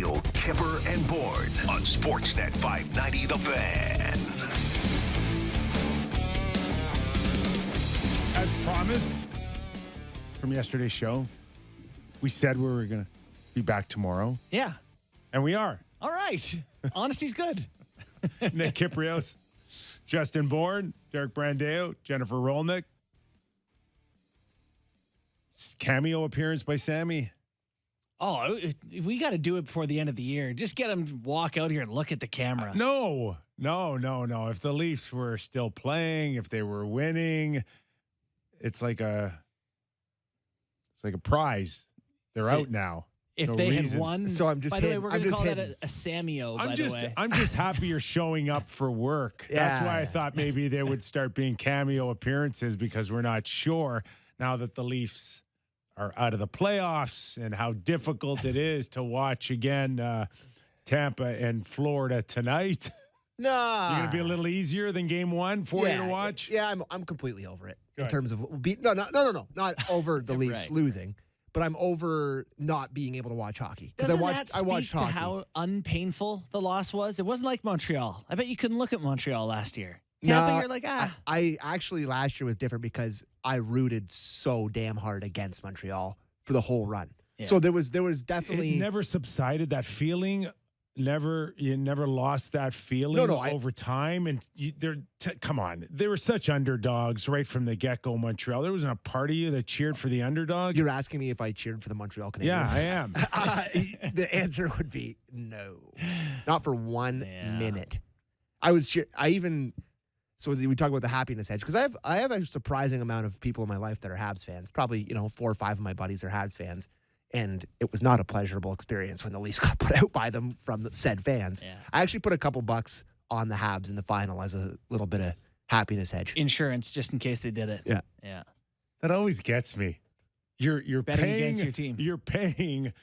real Kyper and Bourne on Sportsnet 590 The Fan. As promised from yesterday's show, we said we were going to be back tomorrow. Yeah. And we are. All right. Honesty's good. Nick Kypreos, Justin Bourne, Derek Brandeo, Jennifer Rolnick. Cameo appearance by Sammy. Oh, we got to do it before the end of the year. Just get him to walk out here and look at the camera. No. If the Leafs were still playing, if they were winning, it's like a prize. They're out now. If no they reasons. had won. So I'm just by the way, hidden. we're going to call that a Sameo, by the way. I'm just happy you're showing up for work. That's why I thought maybe there would start being cameo appearances because we're not sure now that the Leafs are out of the playoffs and how difficult it is to watch again Tampa and Florida tonight. Nah. You're going to be a little easier than game one for you to watch? Yeah, I'm completely over it. Good. In terms of no, not over the Leafs losing, but I'm over not being able to watch hockey. Doesn't I that watched speak to hockey. how unpainful the loss was? It wasn't like Montreal. I bet you couldn't look at Montreal last year. Tampa, you're like, I actually last year was different because I rooted so damn hard against Montreal for the whole run. Yeah. So there was definitely It never subsided, that feeling. You never lost that feeling over time. And come on, they were such underdogs right from the get-go, Montreal. There wasn't a part of you that cheered for the underdog. You're asking me if I cheered for the Montreal Canadiens? Yeah, I am. The answer would be no, not for 1 minute. So we talk about the happiness edge because I have a surprising amount of people in my life that are Habs fans. Probably 4 or 5 of my buddies are Habs fans, and it was not a pleasurable experience when the Leafs got put out by them from the said fans. Yeah. I actually put a couple bucks on the Habs in the final as a little bit of happiness hedge. insurance just in case they did it. Yeah. That always gets me. You're Betting paying against your team. You're paying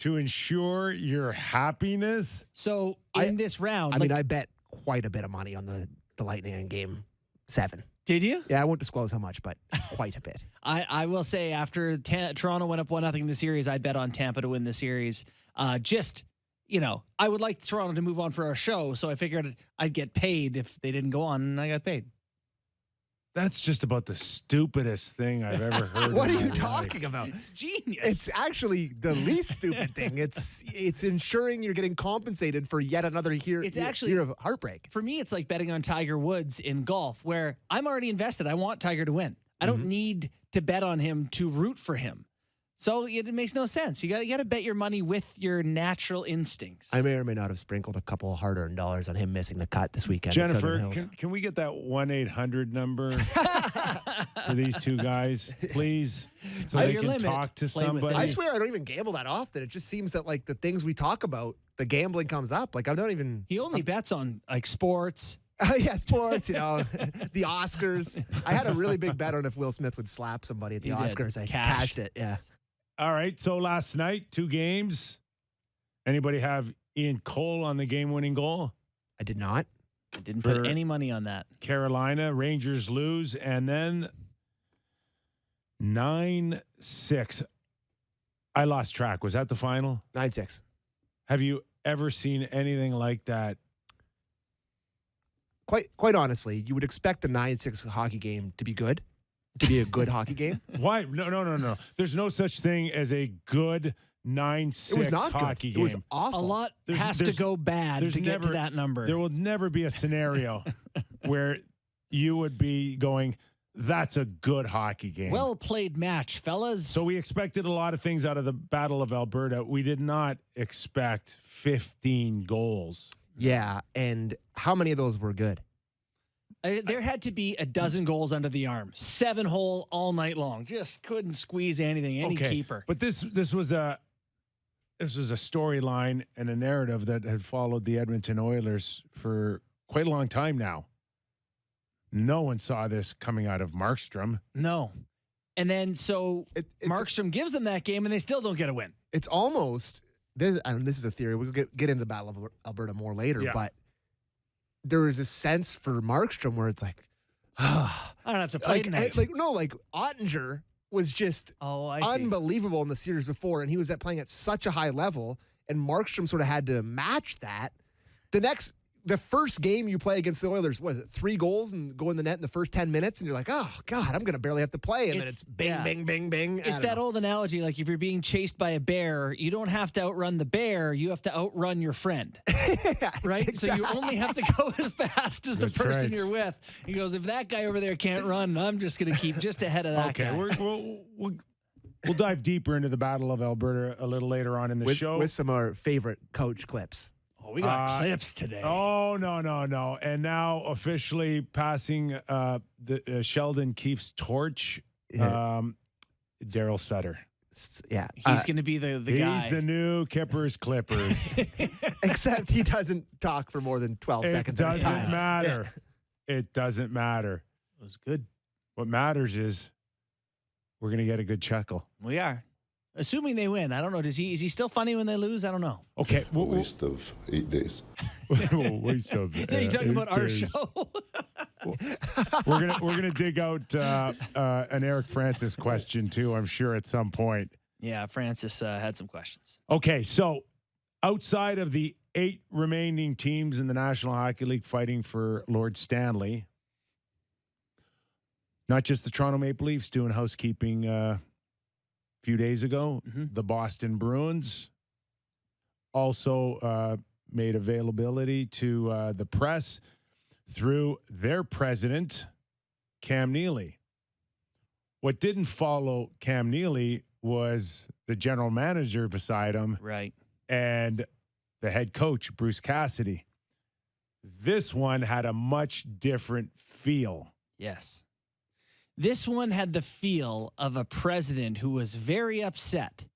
to ensure your happiness. So in this round, I bet quite a bit of money on the Lightning in Game 7. did you? Yeah, I won't disclose how much, but quite a bit. I will say after Toronto went up 1-0 in the series, I bet on Tampa to win the series. I would like Toronto to move on for our show, so I figured I'd get paid if they didn't go on, and I got paid. That's just about the stupidest thing I've ever heard. What are in my you life. talking about? It's genius. It's actually the least stupid thing. It's ensuring you're getting compensated for yet another year of heartbreak. For me, it's like betting on Tiger Woods in golf, where I'm already invested. I want Tiger to win. I don't need to bet on him to root for him. So it makes no sense. You got to bet your money with your natural instincts. I may or may not have sprinkled a couple hard-earned dollars on him missing the cut this weekend. Jennifer, can we get that 1-800 number for these two guys, please? So they can talk to somebody. I swear I don't even gamble that often. It just seems that the things we talk about, the gambling comes up. I'm not even. He only bets on sports. Yeah, sports, the Oscars. I had a really big bet on if Will Smith would slap somebody at the Oscars. I cashed it, yeah. All right, so last night, 2 games. Anybody have Ian Cole on the game-winning goal? I did not. I didn't put any money on that. Carolina, Rangers lose, and then 9-6. I lost track. Was that the final? 9-6. Have you ever seen anything like that? Quite honestly, you would expect a 9-6 hockey game to be good. To be a good hockey game? Why? No. There's no such thing as a good 9-6 hockey game. It was awful. A lot has to go bad to get to that number. There will never be a scenario where you would be going, that's a good hockey game. Well played match, fellas. So we expected a lot of things out of the Battle of Alberta. We did not expect 15 goals. Yeah, and how many of those were good? There had to be a dozen goals under the arm. 7-hole all night long. Just couldn't squeeze any keeper. But this was a storyline and a narrative that had followed the Edmonton Oilers for quite a long time now. No one saw this coming out of Markstrom. No. And then Markstrom gives them that game and they still don't get a win. It's almost this is a theory. We'll get into the Battle of Alberta more later, but there is a sense for Markstrom where it's like, I don't have to play tonight. Ottinger was just unbelievable in the series before, and he was playing at such a high level. and Markstrom sort of had to match that. The first game you play against the Oilers, was it 3 goals and go in the net in the first 10 minutes? And you're like, oh, God, I'm going to barely have to play. And then it's bing, bing, bing, bing. It's that old analogy, like if you're being chased by a bear, you don't have to outrun the bear. You have to outrun your friend. Right? Exactly. So you only have to go as fast as the person you're with. He goes, if that guy over there can't run, I'm just going to keep just ahead of that guy. We'll dive deeper into the Battle of Alberta a little later on in the show. With some of our favorite coach clips. Oh, we got clips today. Oh, no. And now officially passing the Sheldon Keefe's torch, Daryl Sutter. Yeah. He's going to be the guy. He's the new Kypers Clippers. Except he doesn't talk for more than 12 seconds. It doesn't matter. It doesn't matter. It was good. What matters is we're going to get a good chuckle. We are. Assuming they win. I don't know. Is he still funny when they lose? I don't know. Okay. Waste of 8 days. Waste of yeah, you talking about our show? We're gonna dig out an Eric Francis question too, I'm sure, at some point. Yeah, Francis had some questions. Okay, so outside of the 8 remaining teams in the National Hockey League fighting for Lord Stanley, not just the Toronto Maple Leafs doing housekeeping few days ago, the Boston Bruins also made availability to the press through their president, Cam Neely. What didn't follow Cam Neely was the general manager beside him, right, and the head coach, Bruce Cassidy. This one had a much different feel. Yes. This one had the feel of a president who was very upset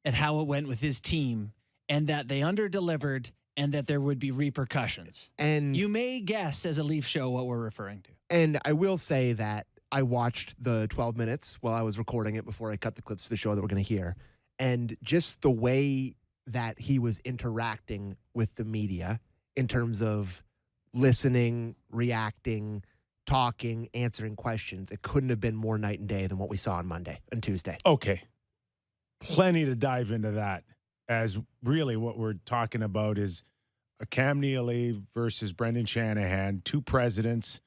at how it went with his team and that they underdelivered and that there would be repercussions. And you may guess as a Leaf show what we're referring to. And I will say that I watched the 12 minutes while I was recording it before I cut the clips for the show that we're going to hear. And just the way that he was interacting with the media in terms of listening, reacting, talking, answering questions, it couldn't have been more night and day than what we saw on Monday and Tuesday. Okay. Plenty to dive into that, as really what we're talking about is a Cam Neely versus Brendan Shanahan, 2 presidents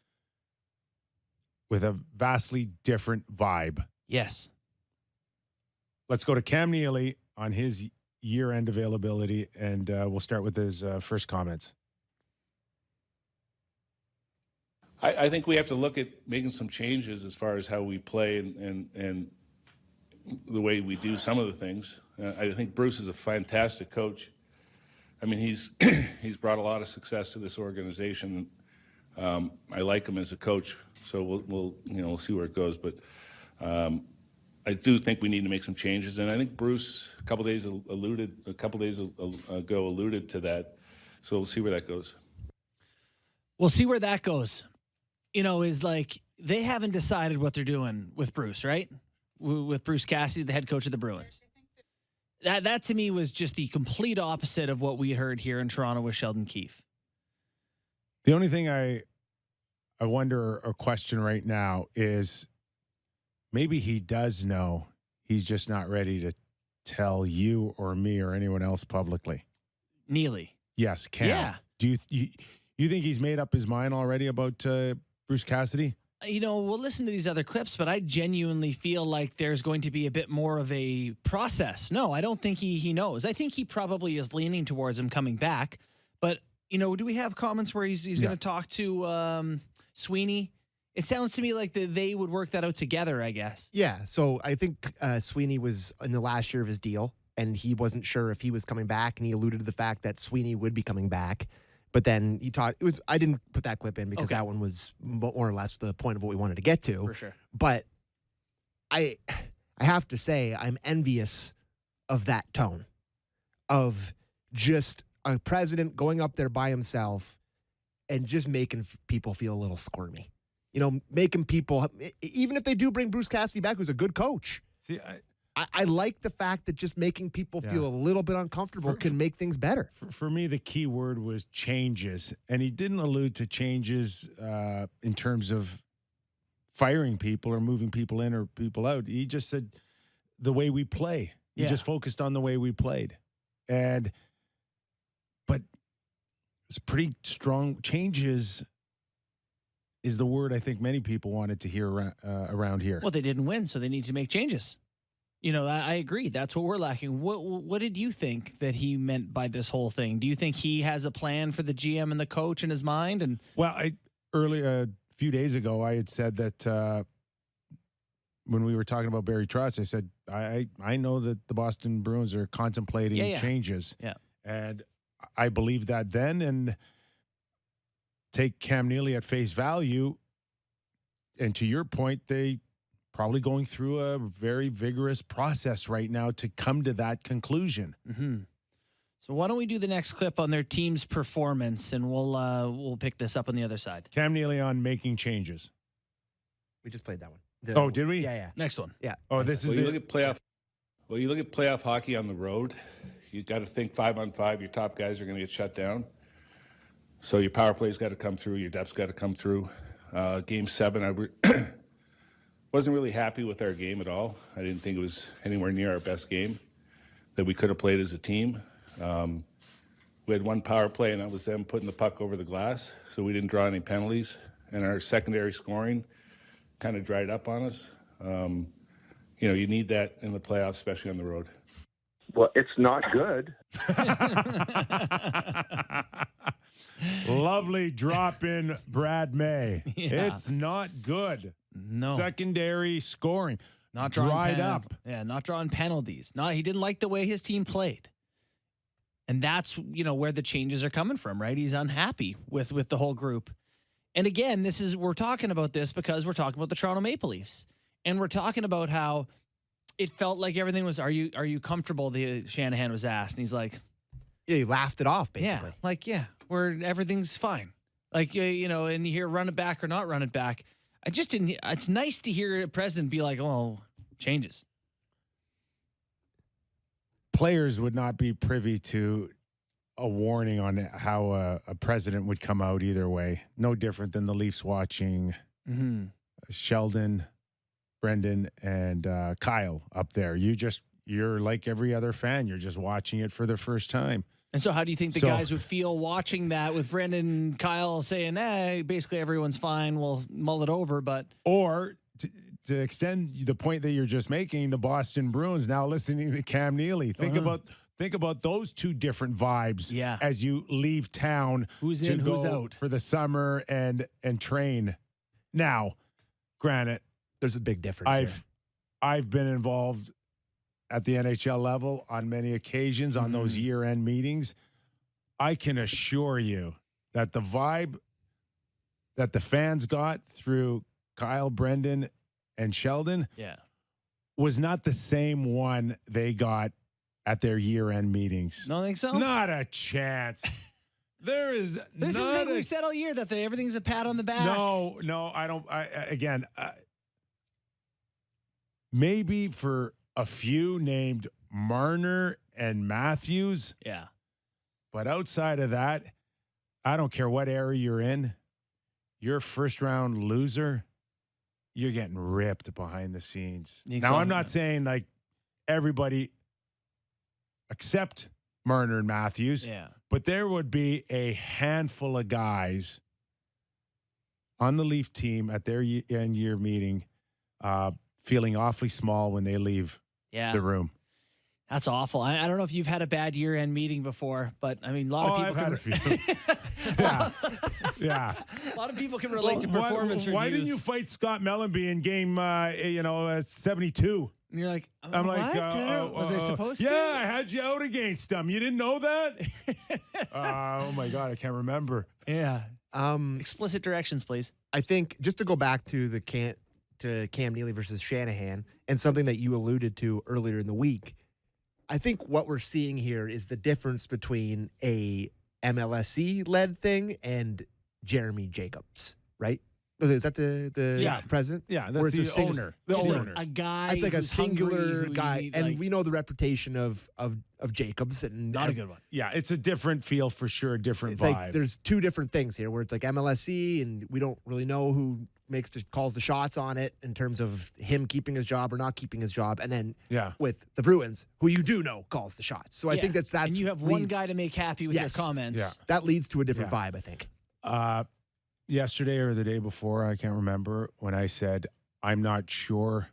with a vastly different vibe. Yes. Let's go to Cam Neely on his year-end availability, and we'll start with his first comments. I think we have to look at making some changes as far as how we play and the way we do some of the things. I think Bruce is a fantastic coach. I mean, he's brought a lot of success to this organization. I like him as a coach, so we'll see where it goes. But I do think we need to make some changes, and I think Bruce a couple days ago alluded to that. So we'll see where that goes. We'll see where that goes. Is like they haven't decided what they're doing with Bruce, right? With Bruce Cassidy, the head coach of the Bruins. That to me was just the complete opposite of what we heard here in Toronto with Sheldon Keefe. The only thing I wonder or question right now is maybe he does know. He's just not ready to tell you or me or anyone else publicly. Neely. Yes, Cam. Yeah. Do you think he's made up his mind already about Bruce Cassidy? We'll listen to these other clips, but I genuinely feel like there's going to be a bit more of a process. No, I don't think he knows. I think he probably is leaning towards him coming back. But, do we have comments where he's going to talk to Sweeney? It sounds to me like they would work that out together, I guess. Yeah, so I think Sweeney was in the last year of his deal, and he wasn't sure if he was coming back, and he alluded to the fact that Sweeney would be coming back. But then he talked. I didn't put that clip in because that one was more or less the point of what we wanted to get to. For sure. But I have to say I'm envious of that tone, of just a president going up there by himself and just making people feel a little squirmy. Making people, even if they do bring Bruce Cassidy back, who's a good coach. See, I like the fact that just making people feel a little bit uncomfortable can make things better. For me, the key word was changes. And he didn't allude to changes in terms of firing people or moving people in or people out. He just said the way we play. He just focused on the way we played. But it's pretty strong changes is the word I think many people wanted to hear around here. Well, they didn't win, so they need to make changes. You know, I agree. That's what we're lacking. What did you think that he meant by this whole thing? Do you think he has a plan for the GM and the coach in his mind? And well, a few days ago, I had said that when we were talking about Barry Trotz, I said I know that the Boston Bruins are contemplating changes. Yeah, and I believe that then, and take Cam Neely at face value. And to your point, they probably going through a very vigorous process right now to come to that conclusion. Mm-hmm. So why don't we do the next clip on their team's performance, and we'll pick this up on the other side. Cam Neely on making changes. We just played that one. Oh, did we? Yeah. Next one. Yeah. Oh, this is you look at playoff. Well, you look at playoff hockey on the road. You got to think 5-on-5. Your top guys are going to get shut down. So your power play's got to come through. Your depth's got to come through. Game 7, I wasn't really happy with our game at all. I didn't think it was anywhere near our best game that we could have played as a team. We had one power play, and that was them putting the puck over the glass. So we didn't draw any penalties. And our secondary scoring kind of dried up on us. You know, you need that in the playoffs, especially on the road. Well, it's not good. Lovely drop in, Brad May. Yeah. It's not good. No. Secondary scoring. Not drawing dried up. Yeah, not drawing penalties. He didn't like the way his team played. And that's, where the changes are coming from, right? He's unhappy with the whole group. And again, we're talking about this because we're talking about the Toronto Maple Leafs. And we're talking about how it felt like everything was, are you comfortable? Shanahan was asked. And he's like, Yeah, you laughed it off, basically. everything's fine. And you hear run it back or not run it back. I just didn't. It's nice to hear a president be like, "Oh, changes." Players would not be privy to a warning on how a president would come out either way. No different than the Leafs watching Sheldon, Brendan, and Kyle up there. You're like every other fan. You're just watching it for the first time. And so how do you think the guys would feel watching that with Brendan and Kyle saying, basically everyone's fine, we'll mull it over, but... Or to extend the point that you're just making, the Boston Bruins now listening to Cam Neely. Think about those two different vibes as you leave town. Who's in, who's out? For the summer and train. Now, granted... There's a big difference here. I've been involved at the NHL level on many occasions on those year-end meetings. I can assure you that the vibe that the fans got through Kyle, Brendan, and Sheldon was not the same one they got at their year-end meetings. Don't think so? Not a chance. There is this is like we've said all year that everything's a pat on the back. No, I don't. Maybe for a few named Marner and Matthews. Yeah. But outside of that, I don't care what area you're in. You're a first-round loser. You're getting ripped behind the scenes. Now, I'm not saying like everybody except Marner and Matthews. Yeah. But there would be a handful of guys on the Leaf team at their end-year meeting feeling awfully small when they leave the room. That's awful. I don't know if you've had a bad year-end meeting before, but I mean, a lot of people I've had a few. Yeah. A lot of people can relate to performance reviews. Why didn't you fight Scott Mellenby in game 72? And you're like, I'm like, was I supposed to? Yeah, I had you out against him. You didn't know that? Oh my God, I can't remember. Yeah. Explicit directions, please. I think just to go back to Cam Neely versus Shanahan and something that you alluded to earlier in the week, I think what we're seeing here is the difference between a MLSE-led thing and Jeremy Jacobs, right? Is that the president? Yeah, that's the owner. The Just owner. A guy. It's like a who's singular hungry, guy, and we know the reputation of Jacobs, and not a good one. Yeah, it's a different feel for sure, a different vibe. Like, there's two different things here, where it's like MLSE, and we don't really know who calls the shots on it in terms of him keeping his job or not keeping his job. And then Yeah. with the Bruins, who you do know calls the shots. So I think that's and you have one guy to make happy with your Yes. comments. Yeah. that leads to a different vibe, I think. Yesterday or the day before, I can't remember, when I said, I'm not sure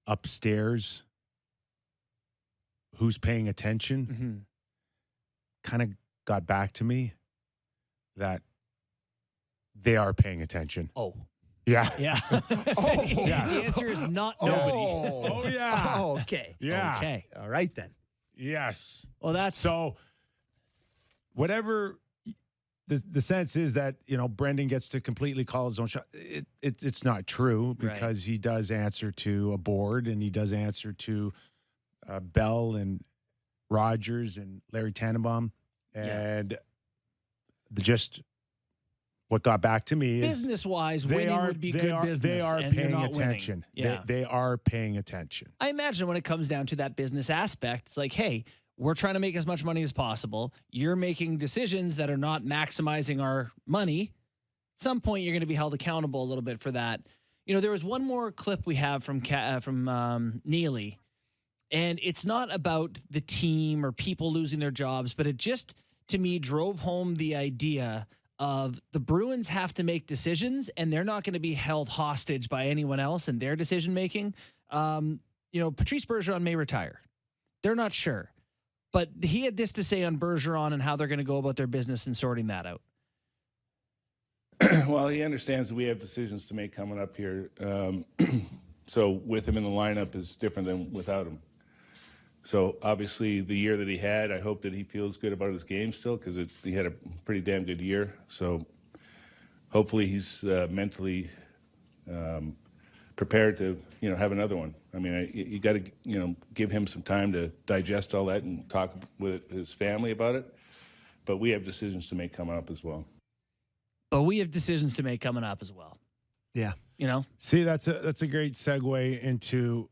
upstairs who's paying attention, Mm-hmm. kind of got back to me that they are paying attention. Oh. Yeah. Yeah. Yeah. The answer is not nobody. Oh, yeah. Oh, okay. Yeah. Okay. All right, then. Yes. Well, that's So whatever the sense is that, Brendan gets to completely call his own shot. It's not true because he does answer to a board and he does answer to Bell and Rogers and Larry Tannenbaum. And what got back to me is business-wise, winning would be good business. They are and you're paying not winning. attention. Yeah. They are paying attention. I imagine when it comes down to that business aspect, it's like, hey, we're trying to make as much money as possible. You're making decisions that are not maximizing our money. At some point, you're going to be held accountable a little bit for that. There was one more clip we have from Neely, and it's not about the team or people losing their jobs, but it just, to me, drove home the idea of the Bruins have to make decisions, and they're not going to be held hostage by anyone else in their decision making. Patrice Bergeron may retire. They're not sure. But he had this to say on Bergeron and how they're going to go about their business and sorting that out. Well, he understands that we have decisions to make coming up here. So with him in the lineup is different than without him. So obviously the year that he had, I hope that he feels good about his game still because he had a pretty damn good year. So hopefully he's mentally prepared to, have another one. I mean, you got to, give him some time to digest all that and talk with his family about it. But we have decisions to make coming up as well. Yeah. See, that's a great segue into,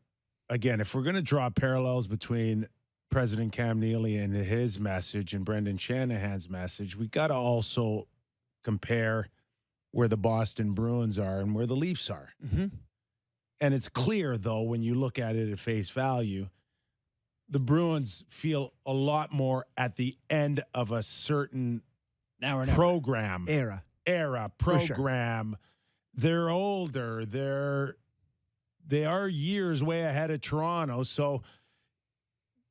again, if we're going to draw parallels between President Cam Neely and his message and Brendan Shanahan's message, we got to also compare where the Boston Bruins are and where the Leafs are. Mm-hmm. And it's clear, though, when you look at it at face value, the Bruins feel a lot more at the end of a certain program. Era. Program. Sure. They're older. They are years way ahead of Toronto. So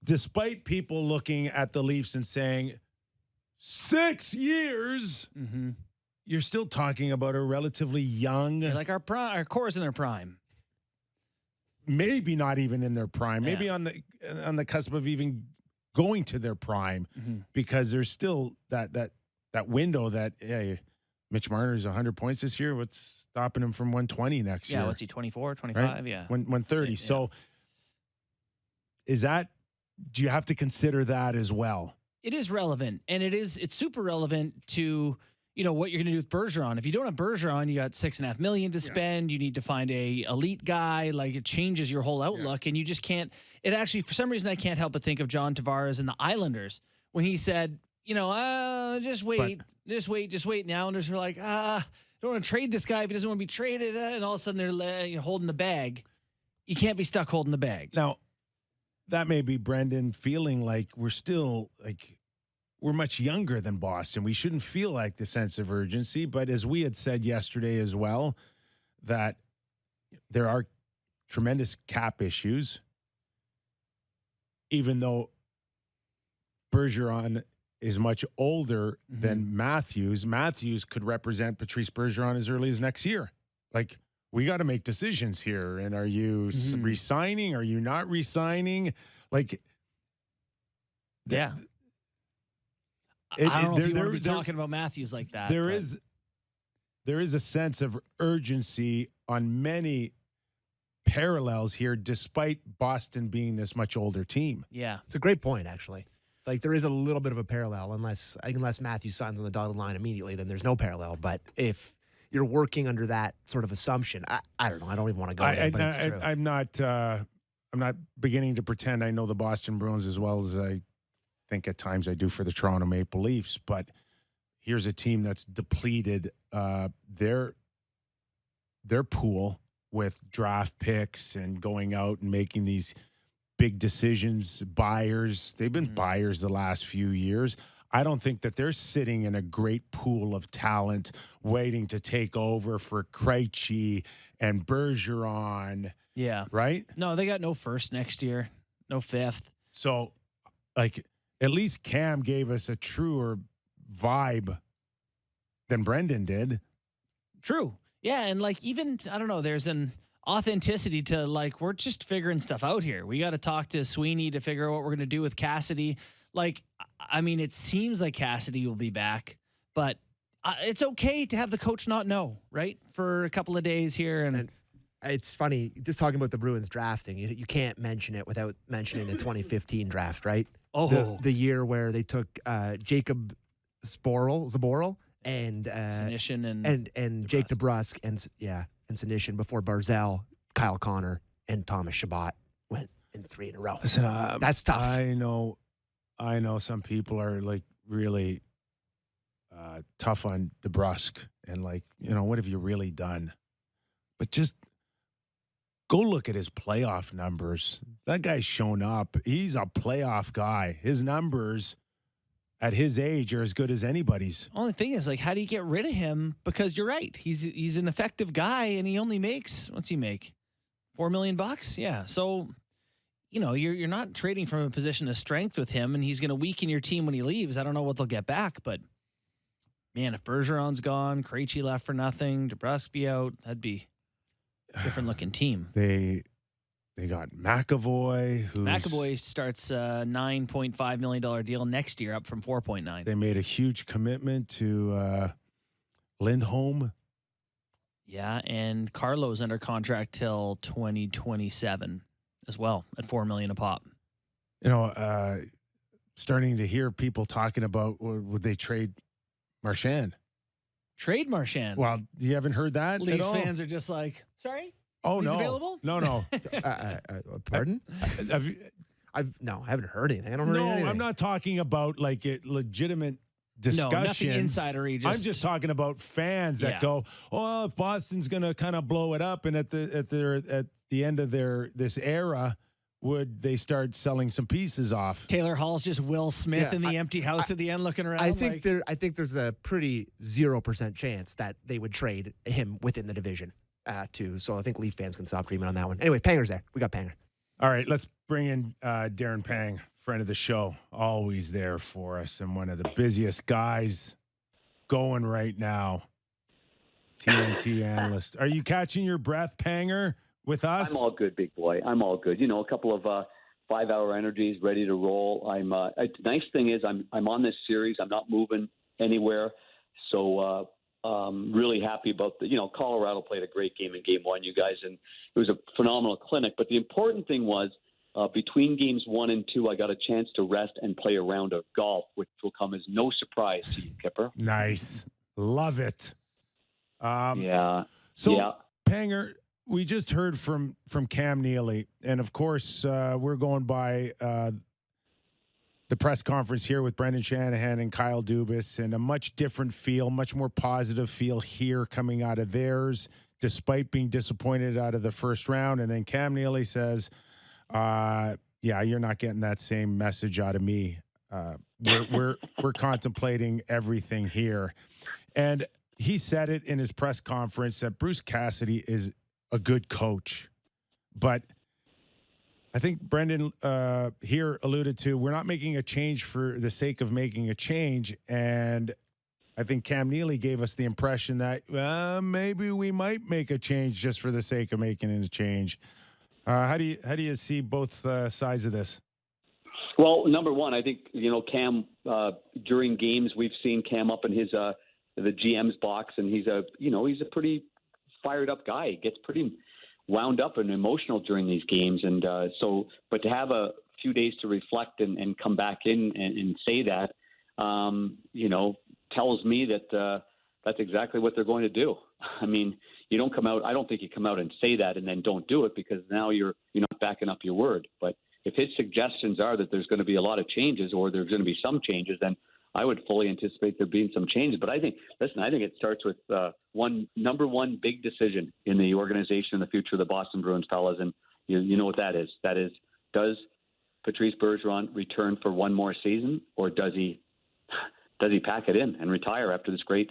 despite people looking at the Leafs and saying 6 years, you're still talking about a relatively young. Like our core's in their prime. Maybe not even in their prime. Maybe on the cusp of even going to their prime, because there's still that window that Mitch Marner's 100 points this year. What's stopping him from 120 next year? Yeah, what's he, 24, 25? Right? Yeah. 130. Yeah. So do you have to consider that as well? It is relevant, and it's super relevant to what you're going to do with Bergeron. If you don't have Bergeron, you got $6.5 million to spend. You need to find a elite guy. Like, it changes your whole outlook, and you just can't. It actually, for some reason, I can't help but think of John Tavares and the Islanders when he said, just wait. And the Islanders were like, don't want to trade this guy if he doesn't want to be traded. And all of a sudden they're holding the bag. You can't be stuck holding the bag. Now, that may be Brendan feeling like we're much younger than Boston. We shouldn't feel like the sense of urgency. But as we had said yesterday as well, that there are tremendous cap issues, even though Bergeron is much older than Matthews. Matthews could represent Patrice Bergeron as early as next year. Like, we got to make decisions here. And are you resigning? Are you not resigning? Like, yeah. I don't know if you want to be talking about Matthews like that. There is a sense of urgency on many parallels here, despite Boston being this much older team. Yeah. It's a great point, actually. Like, there is a little bit of a parallel, unless Matthews signs on the dotted line immediately, then there's no parallel. But if you're working under that sort of assumption, I don't know. I don't even want to go there, but it's true. I'm not beginning to pretend I know the Boston Bruins as well as I think at times I do for the Toronto Maple Leafs. But here's a team that's depleted. They're their pool with draft picks and going out and making these big decisions, buyers. They've been buyers the last few years. I don't think that they're sitting in a great pool of talent waiting to take over for Krejci and Bergeron. Yeah. Right? No, they got no first next year, no fifth. So, like, at least Cam gave us a truer vibe than Brendan did. True. Yeah, and like even I don't know, there's an authenticity to like we're just figuring stuff out here. We got to talk to Sweeney to figure out what we're going to do with Cassidy. Like, I mean, it seems like Cassidy will be back, but it's okay to have the coach not know, right? For a couple of days here. And it's funny, just talking about the Bruins drafting, you can't mention it without mentioning the 2015 draft, right? Oh. The year where they took Jacob Zaboral and Sinishin and Jake DeBrusk and Sinishin before Barzal, Kyle Connor, and Thomas Chabot went in 3 in a row. Listen, that's tough. I know some people are like really tough on DeBrusk and like, what have you really done? But just go look at his playoff numbers. That guy's shown up. He's a playoff guy. His numbers at his age are as good as anybody's. Only thing is, like, how do you get rid of him? Because you're right. He's an effective guy, and he only makes, what's he make? $4 million? Yeah. So, you're not trading from a position of strength with him, and he's going to weaken your team when he leaves. I don't know what they'll get back, but man, if Bergeron's gone, Krejci left for nothing, DeBrusk be out, that'd be a different looking team. They got McAvoy. McAvoy starts a $9.5 million deal next year, up from 4.9. They made a huge commitment to Lindholm. Yeah, and Carlo's under contract till 2027 as well at $4 million a pop. Starting to hear people talking about would they trade Marchand? Trade Marchand? Well, you haven't heard that. Leafs fans are just like, sorry. Oh, He's no. available? No. Pardon? I haven't heard anything. I don't know anything. I'm not talking about like a legitimate discussion. No, nothing insidery. I'm just talking about fans that go, "Oh, if Boston's going to kind of blow it up, and at the end of this era, would they start selling some pieces off?" Taylor Hall's just Will Smith in the empty house at the end, looking around. I think there's a pretty 0% chance that they would trade him within the division. Too. So I think Leaf fans can stop dreaming on that one. Anyway, Panger's there. We got Panger. All right, let's bring in Darren Pang, friend of the show, always there for us and one of the busiest guys going right now. TNT analyst. Are you catching your breath, Panger, with us? I'm all good, big boy. I'm all good. A couple of 5-hour energies ready to roll. Nice thing is I'm on this series. I'm not moving anywhere. So really happy about Colorado played a great game in game 1, you guys, and it was a phenomenal clinic. But the important thing was between games 1 and 2, I got a chance to rest and play a round of golf, which will come as no surprise to you, Kyper. Nice. Love it. Yeah. Panger, we just heard from Cam Neely, and of course we're going by the press conference here with Brendan Shanahan and Kyle Dubas, and a much different feel, much more positive feel here coming out of theirs, despite being disappointed out of the first round. And then Cam Neely says, you're not getting that same message out of me. We're contemplating everything here. And he said it in his press conference that Bruce Cassidy is a good coach, but I think Brendan here alluded to, we're not making a change for the sake of making a change. And I think Cam Neely gave us the impression that maybe we might make a change just for the sake of making a change. How do you see both sides of this? Well, number one, I think, Cam, during games, we've seen Cam up in his the GM's box, and he's a pretty fired up guy. He gets pretty wound up and emotional during these games. And but to have a few days to reflect and come back in and say that, tells me that that's exactly what they're going to do. I mean, you don't come out, I don't think you come out and say that and then don't do it, because now you're not backing up your word. But if his suggestions are that there's going to be a lot of changes, or there's going to be some changes, then I would fully anticipate there being some changes. But I think it starts with number one big decision in the organization in the future of the Boston Bruins, fellas. And you know what that is. That is, does Patrice Bergeron return for one more season, or does he pack it in and retire after this great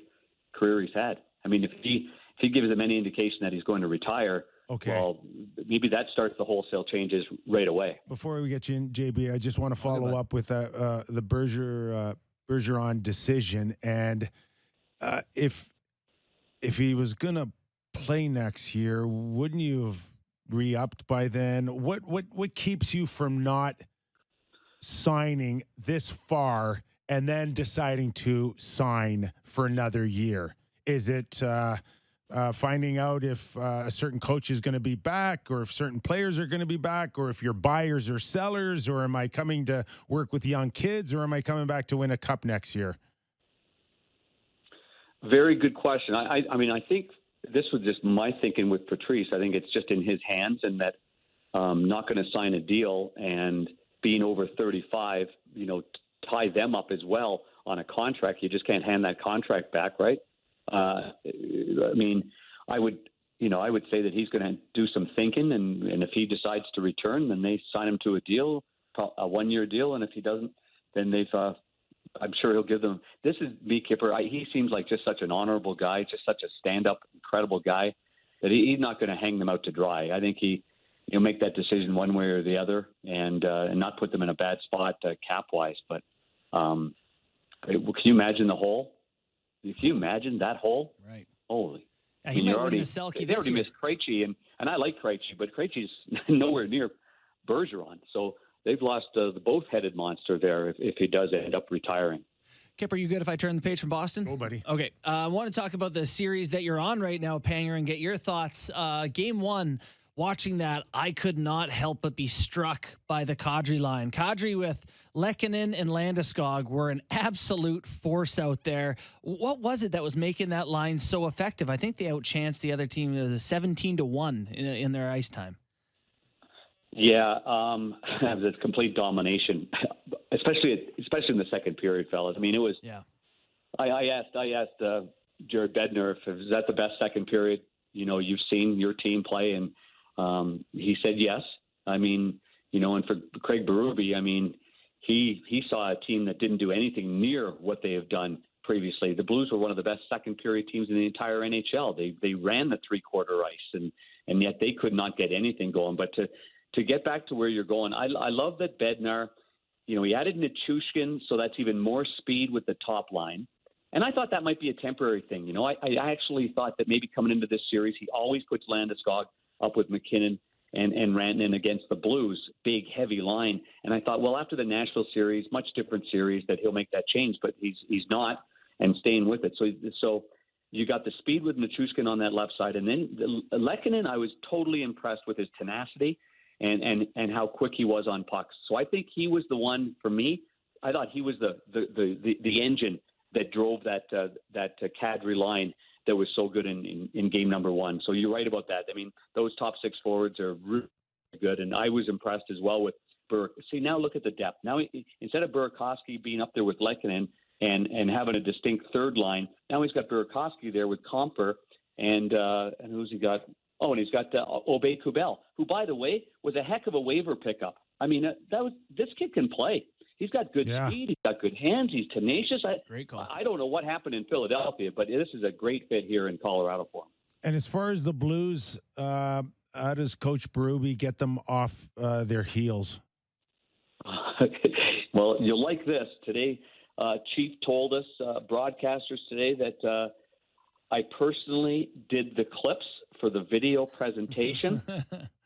career he's had? I mean, if he gives them any indication that he's going to retire, well, maybe that starts the wholesale changes right away. Before we get you in, JB, I just want to follow up with the Bergeron decision, and if he was going to play next year, wouldn't you have re-upped by then? What keeps you from not signing this far and then deciding to sign for another year? Is it finding out if a certain coach is going to be back, or if certain players are going to be back, or if you're buyers or sellers, or am I coming to work with young kids, or am I coming back to win a cup next year? Very good question. I mean, I think this was just my thinking with Patrice. I think it's just in his hands, and that not going to sign a deal and being over 35, tie them up as well on a contract. You just can't hand that contract back, right? I mean, I would say that he's going to do some thinking, and if he decides to return, then they sign him to a deal, a 1-year deal, and if he doesn't, then I'm sure he'll give them. This is me, Kyper. He seems like just such an honorable guy, just such a stand-up, incredible guy, that he's not going to hang them out to dry. I think he'll make that decision one way or the other, and not put them in a bad spot cap-wise. But can you imagine the hole? Can you imagine that hole? Right. Holy. Yeah, they already missed Krejci, and I like Krejci, but Krejci's nowhere near Bergeron. So they've lost the both-headed monster there if he does end up retiring. Kip, are you good if I turn the page from Boston? Oh, buddy. Okay. I want to talk about the series that you're on right now, Panger, and get your thoughts. Game one, watching that, I could not help but be struck by the Kadri line. Kadri with Lehkonen and Landeskog were an absolute force out there. What was it that was making that line so effective? I think they outchanced the other team. It was a 17-1 in their ice time. Yeah, it was complete domination, especially in the second period, fellas. I mean, it was. Yeah. I asked Jared Bednar if is that the best second period you've seen your team play, and he said yes. I mean, and for Craig Berube, I mean, he saw a team that didn't do anything near what they have done previously. The Blues were one of the best second period teams in the entire NHL. They ran the three-quarter ice, and yet they could not get anything going. But to get back to where you're going, I love that Bednar, he added Nichushkin, so that's even more speed with the top line. And I thought that might be a temporary thing. I actually thought that maybe coming into this series, he always puts Landeskog up with McKinnon and Rantanen against the Blues, big, heavy line. And I thought, well, after the Nashville series, much different series, that he'll make that change, but he's not, and staying with it. So you got the speed with Nichushkin on that left side. And then Lehkonen, I was totally impressed with his tenacity and how quick he was on pucks. So I think he was the one, for me, I thought he was the engine that drove that Kadri line that was so good in game number one. So you're right about that. I mean, those top six forwards are really good, and I was impressed as well with Burke. See, now look at the depth. Now, instead of Burakovsky being up there with Lehkonen and having a distinct third line, now he's got Burakovsky there with Comper, and who's he got? Oh, and he's got Obey Kubel, who, by the way, was a heck of a waiver pickup. I mean, this kid can play. He's got good speed. He's got good hands. He's tenacious. Great call. I don't know what happened in Philadelphia, but this is a great fit here in Colorado for him. And as far as the Blues, how does Coach Berube get them off their heels? Well, you'll like this. Today, Chief told us, broadcasters today, that I personally did the clips for the video presentation,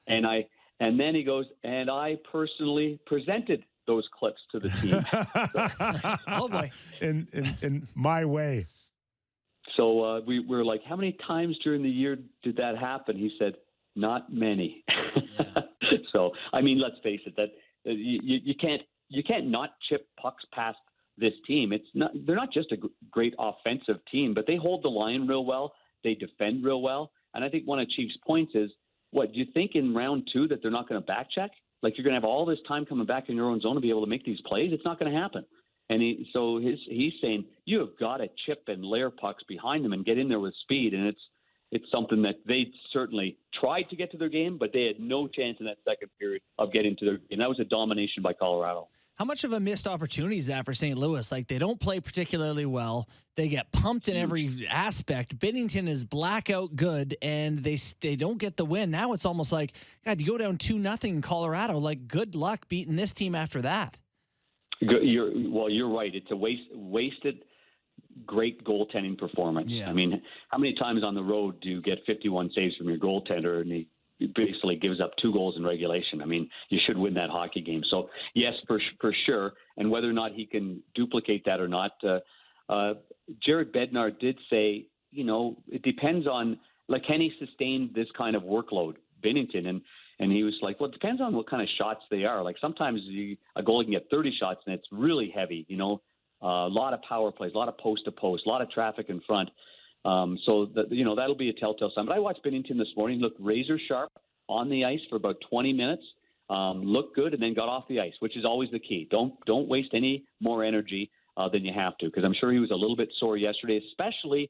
and then he goes, and I personally presented those clips to the team. Oh boy! In my way. So we were like, how many times during the year did that happen? He said, not many. Yeah. So I mean, let's face it, that you can't not chip pucks past this team. They're not just a great offensive team, but they hold the line real well. They defend real well. And I think one of Chief's points is, what, do you think in round two that they're not going to back check? Like, you're going to have all this time coming back in your own zone to be able to make these plays? It's not going to happen. And he's saying you have got to chip and layer pucks behind them and get in there with speed. And it's something that they certainly tried to get to their game, but they had no chance in that second period of getting to their game. That was a domination by Colorado. How much of a missed opportunity is that for St. Louis? Like, they don't play particularly well. They get pumped in every aspect. Binnington is blackout good, and they don't get the win. Now it's almost like, God, you go down 2-0 in Colorado. Like, good luck beating this team after that. You're right. It's a wasted great goaltending performance. Yeah. I mean, how many times on the road do you get 51 saves from your goaltender and he basically gives up 2 goals in regulation? I mean, you should win that hockey game. So, yes, for sure. And whether or not he can duplicate that or not, Jared Bednar did say, it depends on, like, can he sustain this kind of workload, Binnington? And he was like, well, it depends on what kind of shots they are. Like, sometimes a goalie can get 30 shots and it's really heavy, a lot of power plays, a lot of post-to-post, a lot of traffic in front. That'll be a telltale sign. But I watched Binnington this morning. He looked razor sharp on the ice for about 20 minutes, looked good, and then got off the ice, which is always the key. Don't waste any more energy than you have to, because I'm sure he was a little bit sore yesterday, especially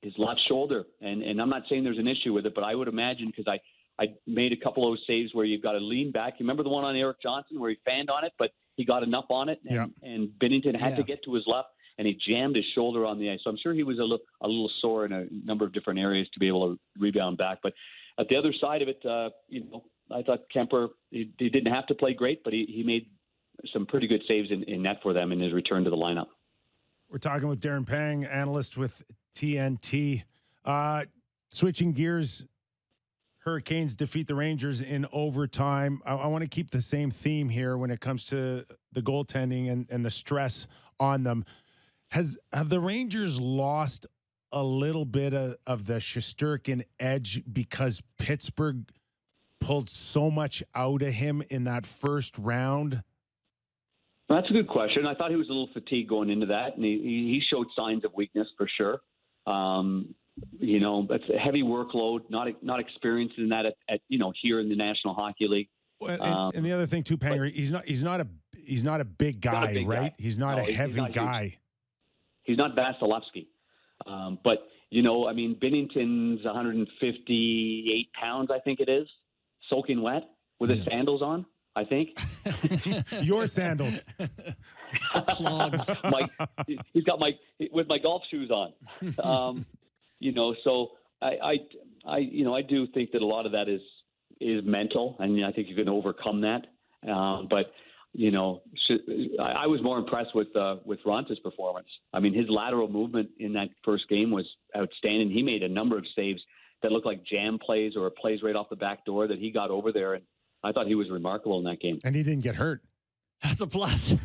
his left shoulder. And I'm not saying there's an issue with it, but I would imagine, because I made a couple of those saves where you've got to lean back. You remember the one on Eric Johnson where he fanned on it, but he got enough on it, and Binnington had to get to his left, and he jammed his shoulder on the ice. So I'm sure he was a little sore in a number of different areas to be able to rebound back. But at the other side of it, I thought Kuemper, he didn't have to play great, but he made some pretty good saves in net for them in his return to the lineup. We're talking with Darren Pang, analyst with TNT. Switching gears, Hurricanes defeat the Rangers in overtime. I want to keep the same theme here when it comes to the goaltending and the stress on them. Have the Rangers lost a little bit of the Shesterkin edge because Pittsburgh pulled so much out of him in that first round? That's a good question. I thought he was a little fatigued going into that, and he showed signs of weakness for sure. That's a heavy workload, not experienced in that at here in the National Hockey League. Well, and the other thing too, Panger, he's not a big guy, right? He's not a heavy guy. He's not Vasilevsky. But Binnington's 158 pounds, I think it is, soaking wet with his sandals on, I think. Your sandals. Clogs. He's got with my golf shoes on. So I do think that a lot of that is mental, and I think you can overcome that. But I was more impressed with Ronta's performance. I mean, his lateral movement in that first game was outstanding. He made a number of saves that looked like jam plays or plays right off the back door that he got over there, and I thought he was remarkable in that game. And he didn't get hurt. That's a plus.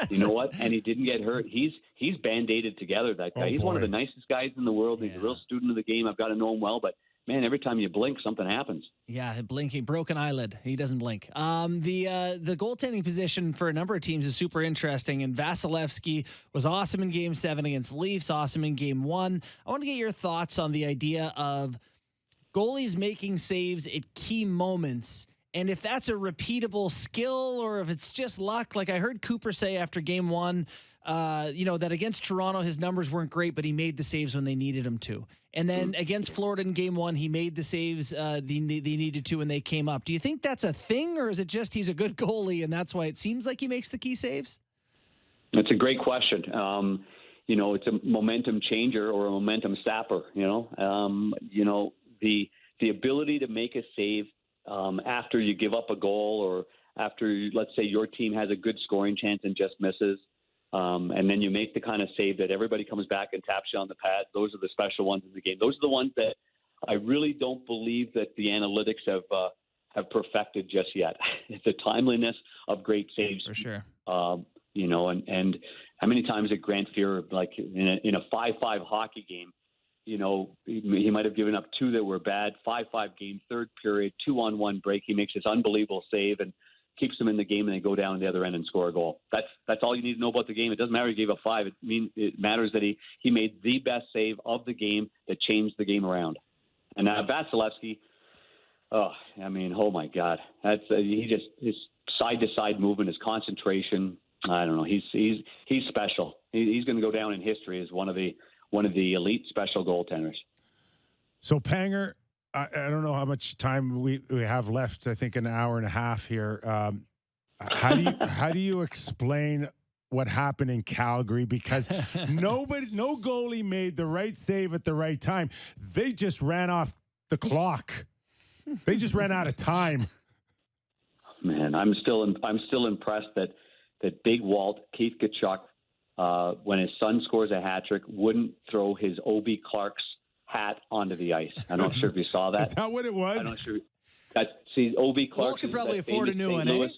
You know what? And he didn't get hurt. He's band-aided together, that guy. He's one of the nicest guys in the world. He's a real student of the game. I've got to know him well, but man, every time you blink, something happens. Yeah, blinking, broken eyelid. He doesn't blink. The goaltending position for a number of teams is super interesting, and Vasilevsky was awesome in Game 7 against the Leafs, awesome in Game 1. I want to get your thoughts on the idea of goalies making saves at key moments, and if that's a repeatable skill or if it's just luck. Like I heard Cooper say after Game 1, that against Toronto, his numbers weren't great, but he made the saves when they needed him to. And then against Florida in Game 1, he made the saves they needed to when they came up. Do you think that's a thing, or is it just he's a good goalie and that's why it seems like he makes the key saves? That's a great question. It's a momentum changer or a momentum sapper. The ability to make a save after you give up a goal, or after, let's say, your team has a good scoring chance and just misses. And then you make the kind of save that everybody comes back and taps you on the pad. Those are the special ones in the game. Those are the ones that I really don't believe that the analytics have perfected just yet. It's the timeliness of great saves. For sure. And how many times at Grant Fuhr, like in a 5-5 hockey game, he might have given up 2 that were bad, 5-5 game, third period, 2-on-1 break. He makes this unbelievable save and keeps them in the game, and they go down the other end and score a goal. That's all you need to know about the game. It doesn't matter he gave up 5. It matters that he made the best save of the game that changed the game around. And now Vasilevsky, oh my God, that's his side to side movement, his concentration, I don't know. He's special. He's going to go down in history as one of the elite special goaltenders. So Panger, I don't know how much time we have left. I think an hour and a half here. How do you explain what happened in Calgary? Because no goalie made the right save at the right time. They just ran off the clock. They just ran out of time. Man, I'm still impressed that Big Walt, Keith Tkachuk, when his son scores a hat trick, wouldn't throw his Obi Clark's hat onto the ice. I'm not sure if you saw that. Is that what it was? I'm not sure. Obi Clark. Walt could probably afford a new one, eh?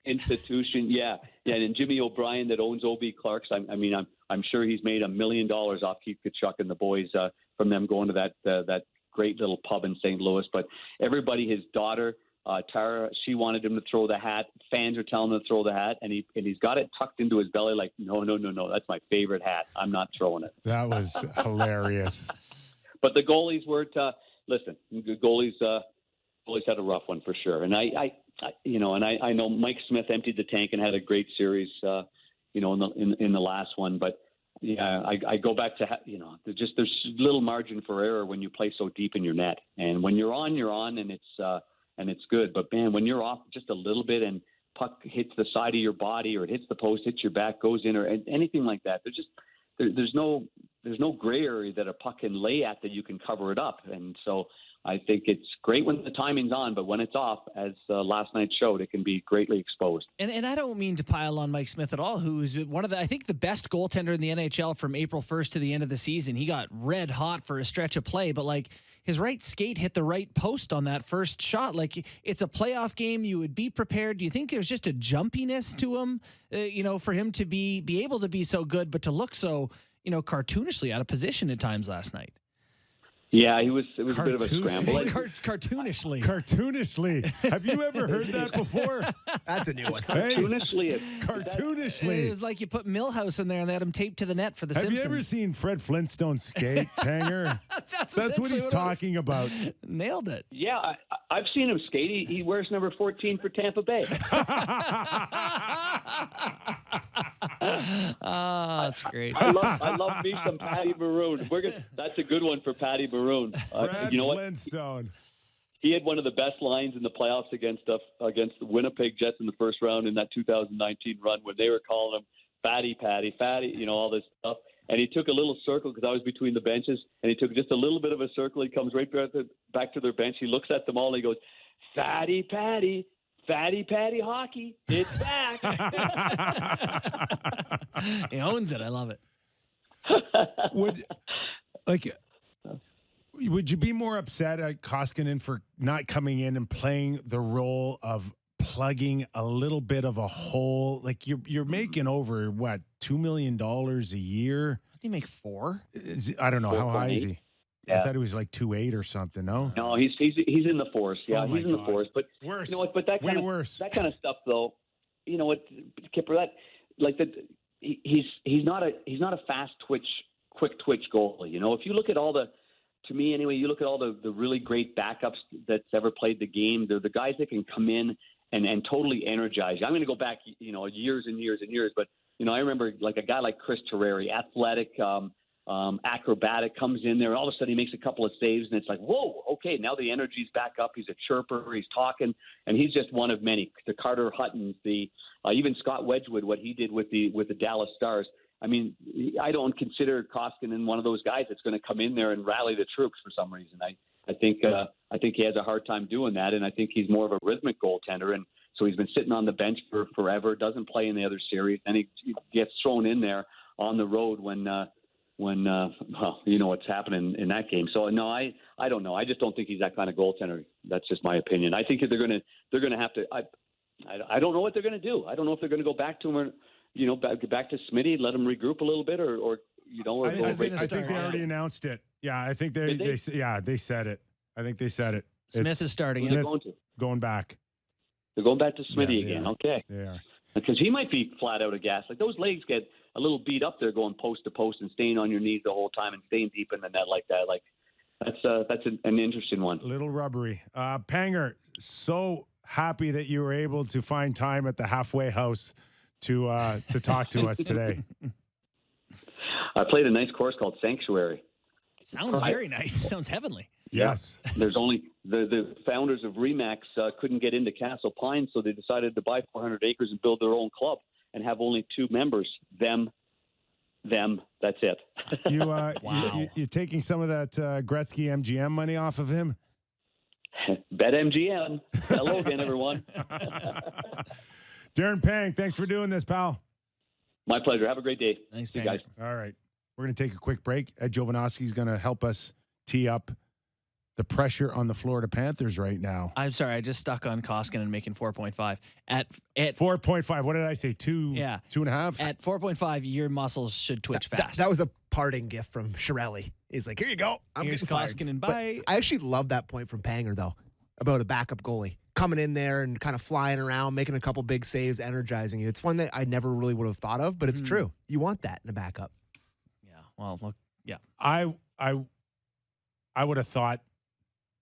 Institution, yeah, and Jimmy O'Brien that owns Obi Clark's. I'm sure he's made $1 million off Keith Tkachuk and the boys from them going to that great little pub in St. Louis. But everybody, his daughter Tara, she wanted him to throw the hat. Fans are telling him to throw the hat, and he's got it tucked into his belly. Like, no, that's my favorite hat. I'm not throwing it. That was hilarious. But the goalies were listen. Goalies had a rough one for sure, and I know Mike Smith emptied the tank and had a great series, in the last one. But yeah, I go back to there's little margin for error when you play so deep in your net, and when you're on, and it's good. But man, when you're off just a little bit and puck hits the side of your body or it hits the post, hits your back, goes in, or anything like that, there's no gray area that a puck can lay at that you can cover it up. And so I think it's great when the timing's on, but when it's off, as last night showed, it can be greatly exposed. And I don't mean to pile on Mike Smith at all, who's one of I think the best goaltender in the NHL from April 1st to the end of the season. He got red hot for a stretch of play, but his right skate hit the right post on that first shot. It's a playoff game. You would be prepared. Do you think there's just a jumpiness to him, for him to be able to be so good, but to look so, cartoonishly out of position at times last night? Yeah, it was a bit of a scramble. Cartoonishly. Cartoonishly. Have you ever heard that before? That's a new one. Cartoonishly. Cartoonishly. It was like you put Millhouse in there and they had him taped to the net for the Simpsons. Have you ever seen Fred Flintstone skate, Hanger? That's what he's talking about. Nailed it. Yeah, I've seen him skate. He wears number 14 for Tampa Bay. That's great. I love me some Patty Maroon. That's a good one for Patty Maroon. Fred Flintstone. He had one of the best lines in the playoffs against the Winnipeg Jets in the first round in that 2019 run when they were calling him Fatty, all this stuff. And he took a little circle because I was between the benches, and he took just a little bit of a circle. He comes right back to their bench. He looks at them all, and he goes, Fatty Patty hockey, it's back. He owns it. I love it. Would you be more upset at Koskinen for not coming in and playing the role of plugging a little bit of a hole? You're making over $2 million a year. Does he make $4? I don't know how high is he. Yeah. I thought it was 2.8 or something. No, he's in the force. Yeah, he's in the force. But worse. You know what? But that kind of stuff, though. You know what, Kipper? He's not a fast twitch, quick twitch goalie. If you look at to me anyway, you look at all the really great backups that's ever played the game. They're the guys that can come in and totally energize you. I'm going to go back, years and years and years. But I remember a guy like Chris Terreri, athletic. Acrobatic, comes in there, and all of a sudden he makes a couple of saves, and it's like, whoa, okay, now the energy's back up. He's a chirper, he's talking, and he's just one of many. The Carter Huttons, even Scott Wedgwood, what he did with the Dallas Stars. I mean, I don't consider Koskinen one of those guys that's going to come in there and rally the troops for some reason. I think he has a hard time doing that, and I think he's more of a rhythmic goaltender, and so he's been sitting on the bench for forever, doesn't play in the other series, and he gets thrown in there on the road when what's happening in that game. So no, I don't know. I just don't think he's that kind of goaltender. That's just my opinion. I think they're going to have to. I don't know what they're going to do. I don't know if they're going to go back to him or back to Smitty, let him regroup a little bit, or I think they already announced it. Yeah, I think they said it. I think they said it. Smith is starting. Smith going back. They're going back to Smitty again. Okay. They are. Because he might be flat out of gas. Those legs get a little beat up there going post to post and staying on your knees the whole time and staying deep in the net like that. That's an interesting one. A little rubbery. Panger, so happy that you were able to find time at the halfway house to talk to us today. I played a nice course called Sanctuary. Sounds very nice. Sounds heavenly. Yes. There's only the founders of Remax couldn't get into Castle Pine, so they decided to buy 400 acres and build their own club and have only 2 members. Them. That's it. You taking some of that Gretzky MGM money off of him? Bet MGM. Hello again, everyone. Darren Pang, thanks for doing this, pal. My pleasure. Have a great day. Thanks, you Pang. guys. All right. We're going to take a quick break. Ed Jovanovski is going to help us tee up the pressure on the Florida Panthers right now. I'm sorry, I just stuck on Koskinen making 4.5. At 4.5. What did I say? 2? Yeah. 2.5? At 4.5, your muscles should twitch fast. That was a parting gift from Chiarelli. He's like, here you go. Here's getting fired. Koskinen. But Bye. I actually love that point from Panger, though, about a backup goalie coming in there and kind of flying around, making a couple big saves, energizing you. It's one that I never really would have thought of, but it's true. You want that in a backup. Yeah. Well, look. Yeah. I would have thought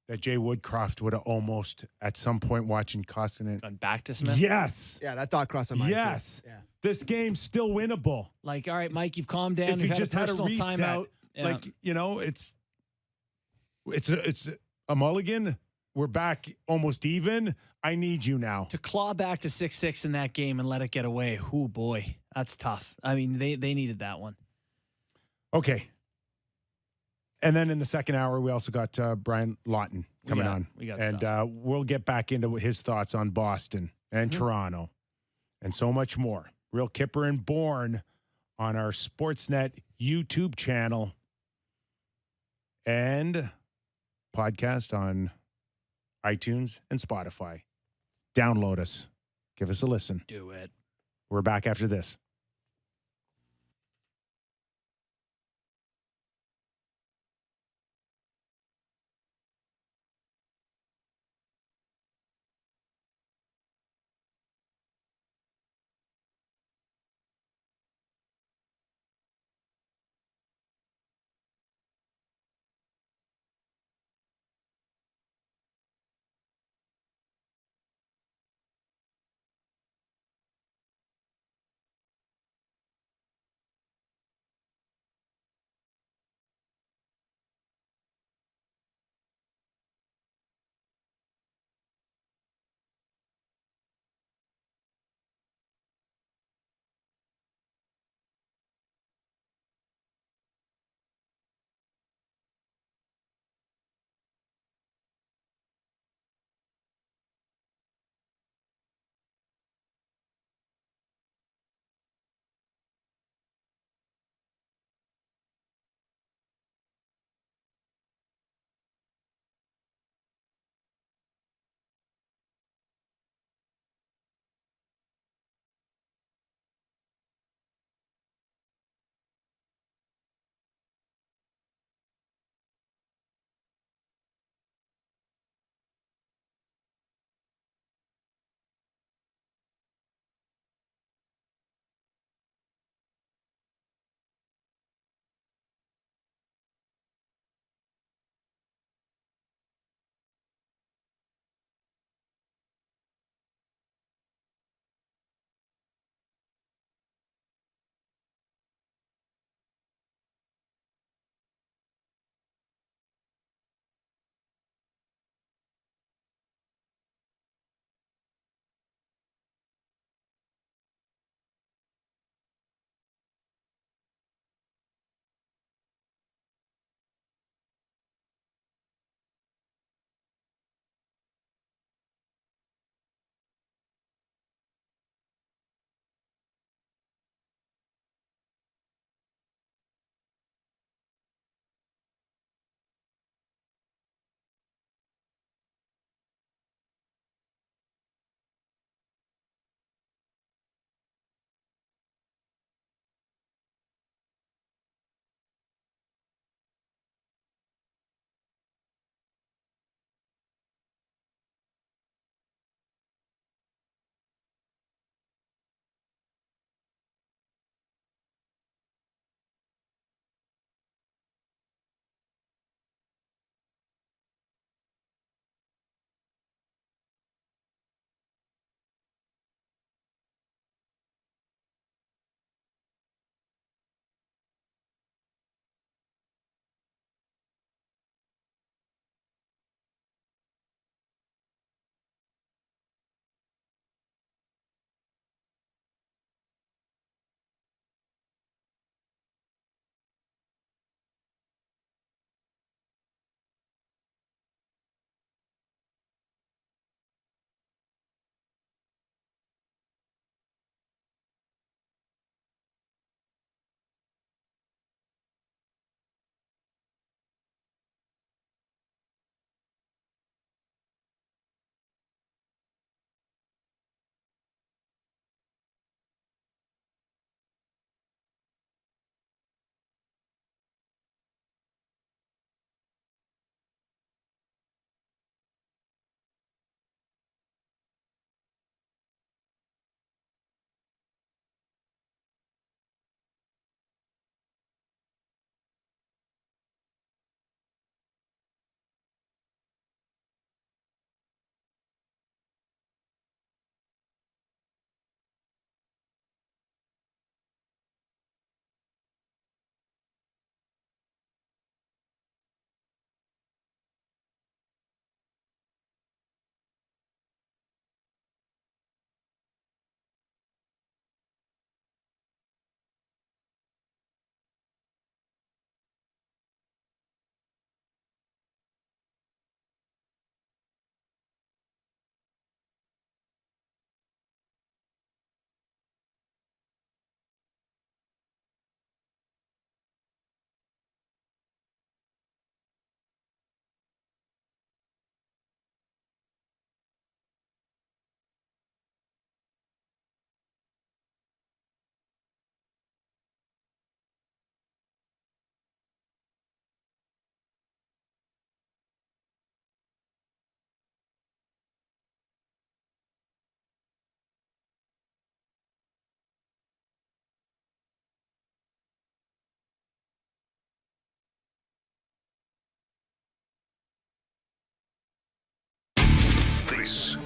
that Jay Woodcroft would have almost, at some point, watching Koskinen. Gone back to Smith. Yes. Yeah, that thought crossed my mind. Yes. Too. Yeah. This game's still winnable. Like, all right, Mike, you've calmed down. If you You've just had a personal reset, timeout. Yeah. like, it's a mulligan. We're back almost even. I need you now. To claw back to 6-6 in that game and let it get away. Oh boy, that's tough. I mean, they needed that one. Okay. And then in the second hour, we also got Brian Lawton coming on. We got and stuff. we'll get back into his thoughts on Boston and Toronto and so much more. Real Kyper and Bourne on our Sportsnet YouTube channel and podcast on iTunes and Spotify. Download us. Give us a listen. Do it. We're back after this.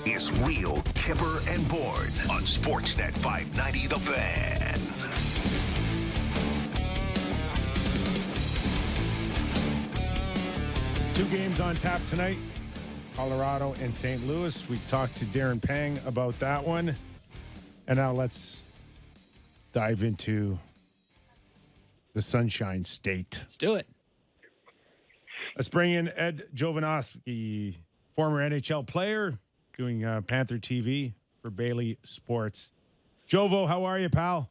is Real Kyper and Bourne on Sportsnet 590 The Fan. Two games on tap tonight, Colorado and St. Louis. We talked to Darren Pang about that one. And now let's dive into the Sunshine State. Let's do it. Let's bring in Ed Jovanovski, former NHL player, doing Panther TV for Bailey Sports. Jovo, how are you, pal?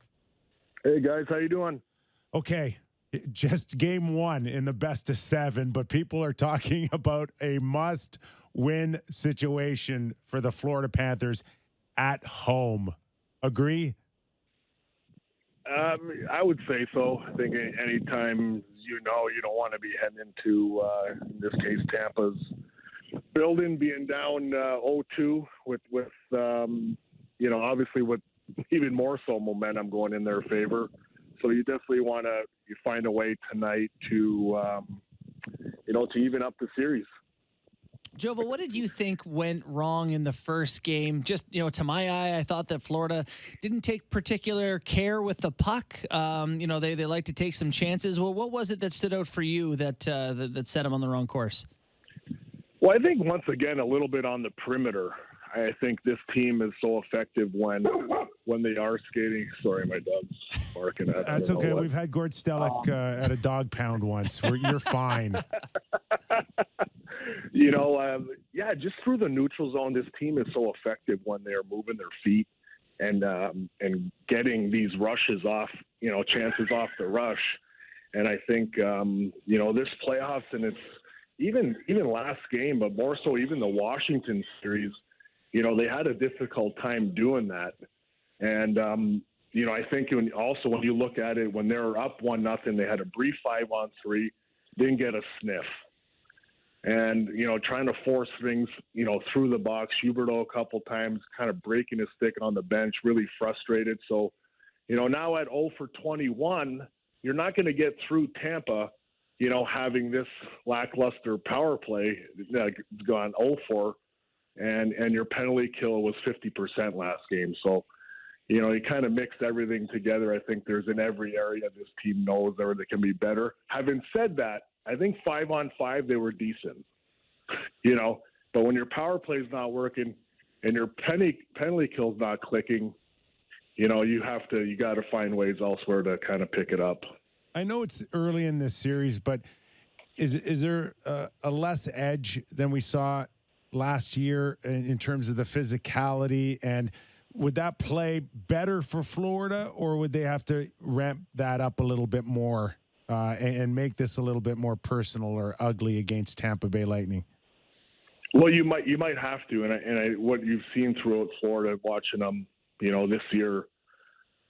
Hey, guys. How you doing? Okay. Just game one in the best of 7, but people are talking about a must-win situation for the Florida Panthers at home. Agree? I would say so. I think anytime you don't want to be heading into, in this case, Tampa's building, being down 0-2 with obviously with even more so momentum going in their favor. So you definitely want to find a way tonight to even up the series. Jova, what did you think went wrong in the first game? Just, to my eye, I thought that Florida didn't take particular care with the puck. They like to take some chances. Well, what was it that stood out for you that set them on the wrong course? Well, I think once again, a little bit on the perimeter. I think this team is so effective when they are skating. Sorry, my dog's barking. That's okay. We've had Gord Stellick at a dog pound once. You're fine. Just through the neutral zone, this team is so effective when they are moving their feet and getting these rushes off, chances off the rush. And I think, this playoffs, and it's even last game, but more so even the Washington series, they had a difficult time doing that. And, I think when you look at it, when they were up 1-0, they had a brief 5-on-3, didn't get a sniff. And, trying to force things, through the box, Huberdeau a couple times, kind of breaking his stick on the bench, really frustrated. So, now at 0 for 21, you're not going to get through Tampa, having this lackluster power play gone 0 for, and your penalty kill was 50% last game. So, you kind of mixed everything together. I think there's in every area this team knows where they can be better. Having said that, I think 5-on-5, they were decent, but when your power play is not working and your penalty kill's not clicking, you got to find ways elsewhere to kind of pick it up. I know it's early in this series, but is there a less edge than we saw last year in terms of the physicality? And would that play better for Florida, or would they have to ramp that up a little bit more and make this a little bit more personal or ugly against Tampa Bay Lightning? Well, you might have to, and what you've seen throughout Florida, watching them, this year,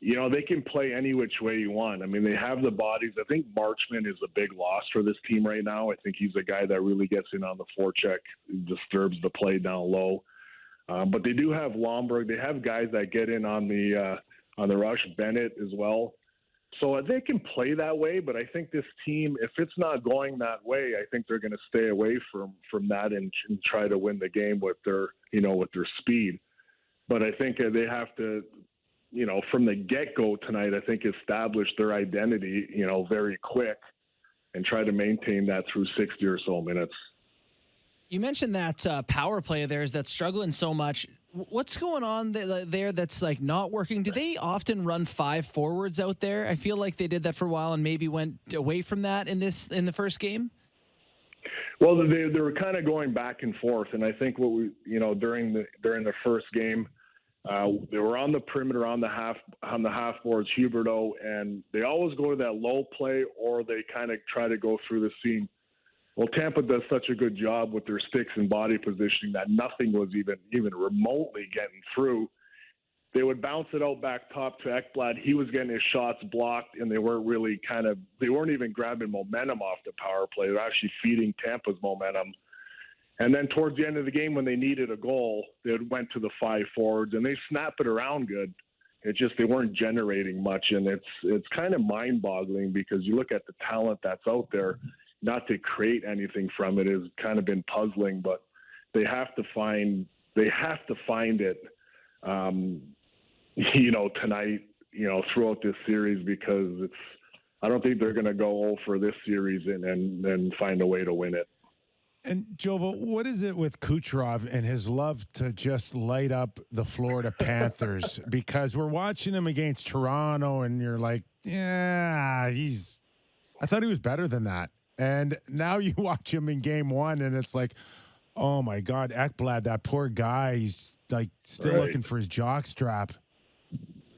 they can play any which way you want. I mean, they have the bodies. I think Marchman is a big loss for this team right now. I think he's a guy that really gets in on the forecheck, disturbs the play down low. But they do have Lomberg. They have guys that get in on the rush, Bennett as well. So they can play that way, but I think this team, if it's not going that way, I think they're going to stay away from that and try to win the game with their speed. But I think they have to, from the get-go tonight, I think establish their identity, very quick and try to maintain that through 60 or so minutes. You mentioned that power play of theirs that's struggling so much. What's going on there that's like not working? Do they often run 5 forwards out there? I feel like they did that for a while and maybe went away from that in the first game. Well, they were kind of going back and forth, and I think what we during the first game, they were on the perimeter on the half boards, Huberdeau, and they always go to that low play or they kind of try to go through the seam. Well, Tampa does such a good job with their sticks and body positioning that nothing was even remotely getting through. They would bounce it out back top to Ekblad. He was getting his shots blocked, and they weren't even grabbing momentum off the power play. They're actually feeding Tampa's momentum. And then towards the end of the game, when they needed a goal, they went to the 5 forwards, and they snap it around good. It's just they weren't generating much, and it's kind of mind-boggling because you look at the talent that's out there. Not to create anything from it has kind of been puzzling, but they have to find, they have to find it, tonight, throughout this series, because I don't think they're going to go for this series and then find a way to win it. And Jovo, what is it with Kucherov and his love to just light up the Florida Panthers? Because we're watching him against Toronto, and you're like, yeah, I thought he was better than that. And now you watch him in game one, and it's like, oh my God, Ekblad, that poor guy, he's like still looking for his jockstrap.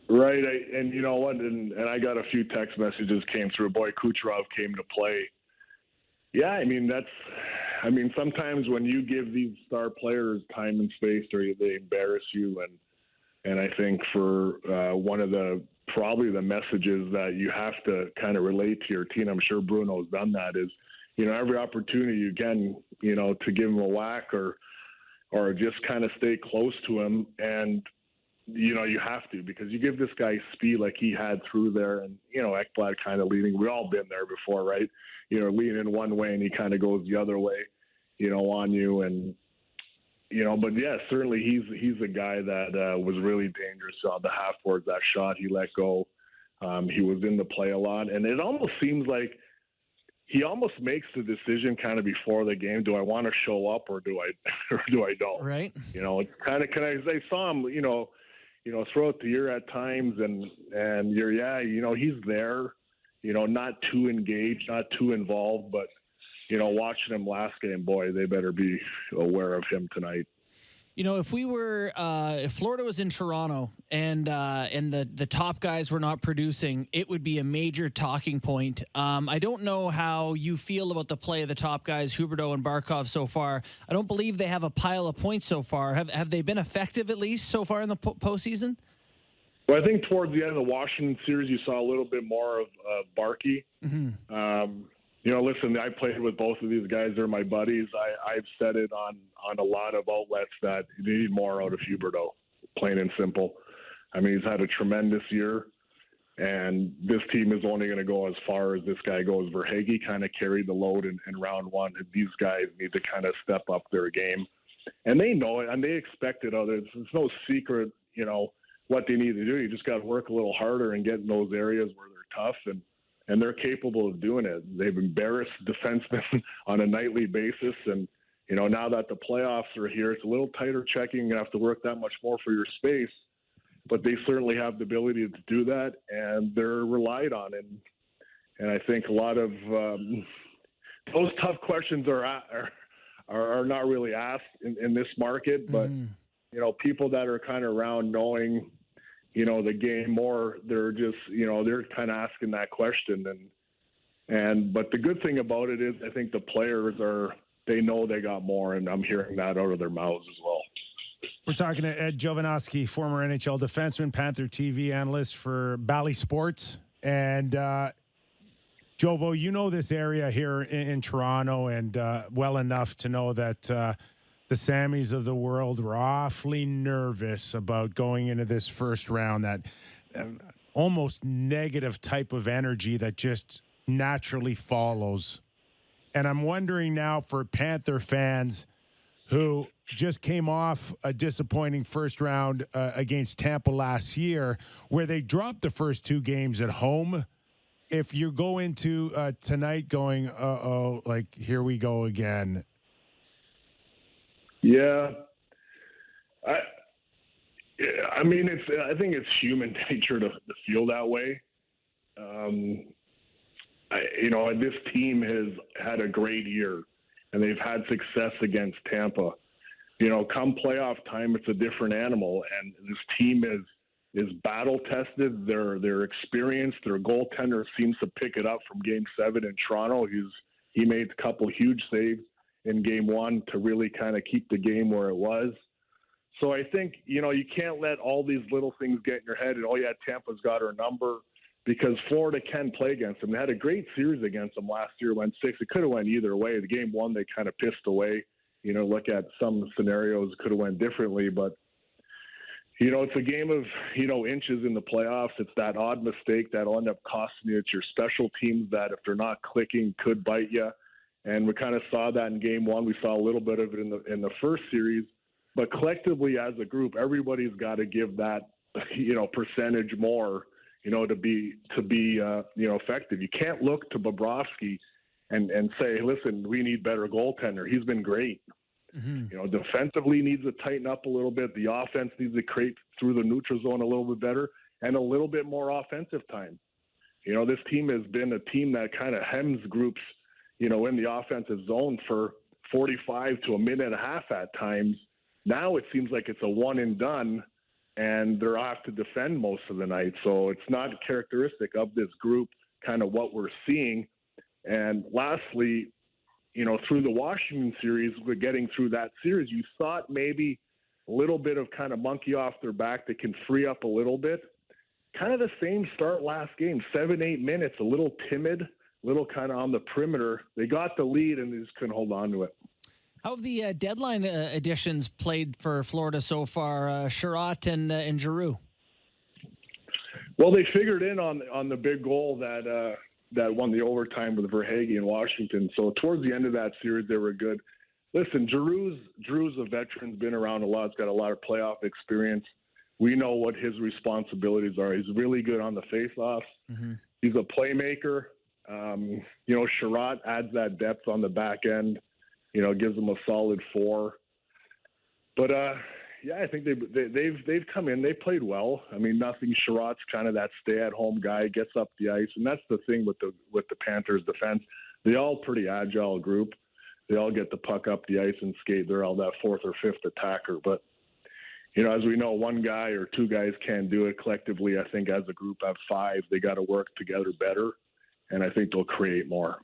Right. And you know what? And I got a few text messages came through. Boy, Kucherov came to play. Yeah, sometimes when you give these star players time and space, they embarrass you. And I think for one of probably the messages that you have to kind of relate to your team, I'm sure Bruno's done that, is, every opportunity you can, to give him a whack or just kind of stay close to him. And, you have to, because you give this guy speed like he had through there, and, Ekblad kind of leading. We all been there before, right? Leading one way and he kind of goes the other way, on you. And, but yeah, certainly he's a guy that was really dangerous on the half boards. That shot he let go. He was in the play a lot. And it almost seems like he almost makes the decision kind of before the game. Do I want to show up or do I don't? Right. It's kind of, I saw him, throughout the year at times, and he's there, not too engaged, not too involved, but, watching him last game, boy, they better be aware of him tonight. If we were, if Florida was in Toronto and the top guys were not producing, it would be a major talking point. I don't know how you feel about the play of the top guys, Huberdeau and Barkov, so far. I don't believe they have a pile of points so far. Have they been effective at least so far in the postseason? Well, I think towards the end of the Washington series, you saw a little bit more of Barkey. Mm-hmm. Listen, I played with both of these guys. They're my buddies. I've said it on a lot of outlets that you need more out of Huberdeau, plain and simple. He's had a tremendous year, and this team is only going to go as far as this guy goes. Verhaeghe kind of carried the load in round one, and these guys need to kind of step up their game. And they know it, and they expect it. It's no secret, what they need to do. You just got to work a little harder and get in those areas where they're tough, and they're capable of doing it. They've embarrassed defensemen on a nightly basis. And, now that the playoffs are here, it's a little tighter checking. You have to work that much more for your space. But they certainly have the ability to do that, and they're relied on. And I think a lot of those tough questions are not really asked in this market. But, people that are kind of around knowing – the game more, they're just, they're kind of asking that question. But the good thing about it is I think the players they know they got more, and I'm hearing that out of their mouths as well. We're talking to Ed Jovanovski, former NHL defenseman, Panther TV analyst for Bally Sports. And Jovo, this area here in Toronto and well enough to know that the Sammys of the world were awfully nervous about going into this first round, that almost negative type of energy that just naturally follows. And I'm wondering now for Panther fans who just came off a disappointing first round against Tampa last year, where they dropped the first two games at home, if you go into tonight going, like, here we go again. Yeah. I think it's human nature to feel that way. This team has had a great year, and they've had success against Tampa. Come playoff time, it's a different animal, and this team is battle tested. They're experienced. Their goaltender seems to pick it up from Game 7 in Toronto. He made a couple huge saves in Game 1 to really kind of keep the game where it was. So I think, you can't let all these little things get in your head and, Tampa's got her number, because Florida can play against them. They had a great series against them last year, went 6. It could have went either way. The Game 1, they kind of pissed away. Look at some scenarios, could have went differently, but it's a game of, inches in the playoffs. It's that odd mistake that'll end up costing you. It's your special teams that, if they're not clicking, could bite you. And we kind of saw that in Game 1. We saw a little bit of it in the first series. But collectively as a group, everybody's got to give that, percentage more, to be effective. You can't look to Bobrovsky and say, listen, we need better goaltender. He's been great. Mm-hmm. Defensively needs to tighten up a little bit. The offense needs to create through the neutral zone a little bit better and a little bit more offensive time. This team has been a team that kind of hems groups, in the offensive zone for 45 to a minute and a half at times. Now it seems like it's a one and done, and they're off to defend most of the night. So it's not characteristic of this group, kind of what we're seeing. And lastly, through the Washington series, we're getting through that series, you thought maybe a little bit of kind of monkey off their back that can free up a little bit. Kind of the same start last game, 7-8 minutes, a little timid, a little kind of on the perimeter. They got the lead and they just couldn't hold on to it. How have the deadline additions played for Florida so far, Sherratt and Giroux? Well, they figured in on the big goal that won the overtime with Verhaeghe in Washington. So towards the end of that series, they were good. Listen, Giroux's a veteran, been around a lot. He's got a lot of playoff experience. We know what his responsibilities are. He's really good on the faceoffs. Mm-hmm. He's a playmaker. Sherratt adds that depth on the back end. Gives them a solid 4. But I think they've come in. They played well. I mean, nothing. Sherratt's kind of that stay-at-home guy, gets up the ice, and that's the thing with the Panthers' defense. They all pretty agile group. They all get the puck up the ice and skate. They're all that 4th or 5th attacker. But as we know, one guy or two guys can't do it. Collectively, I think as a group of 5, they got to work together better, and I think they'll create more.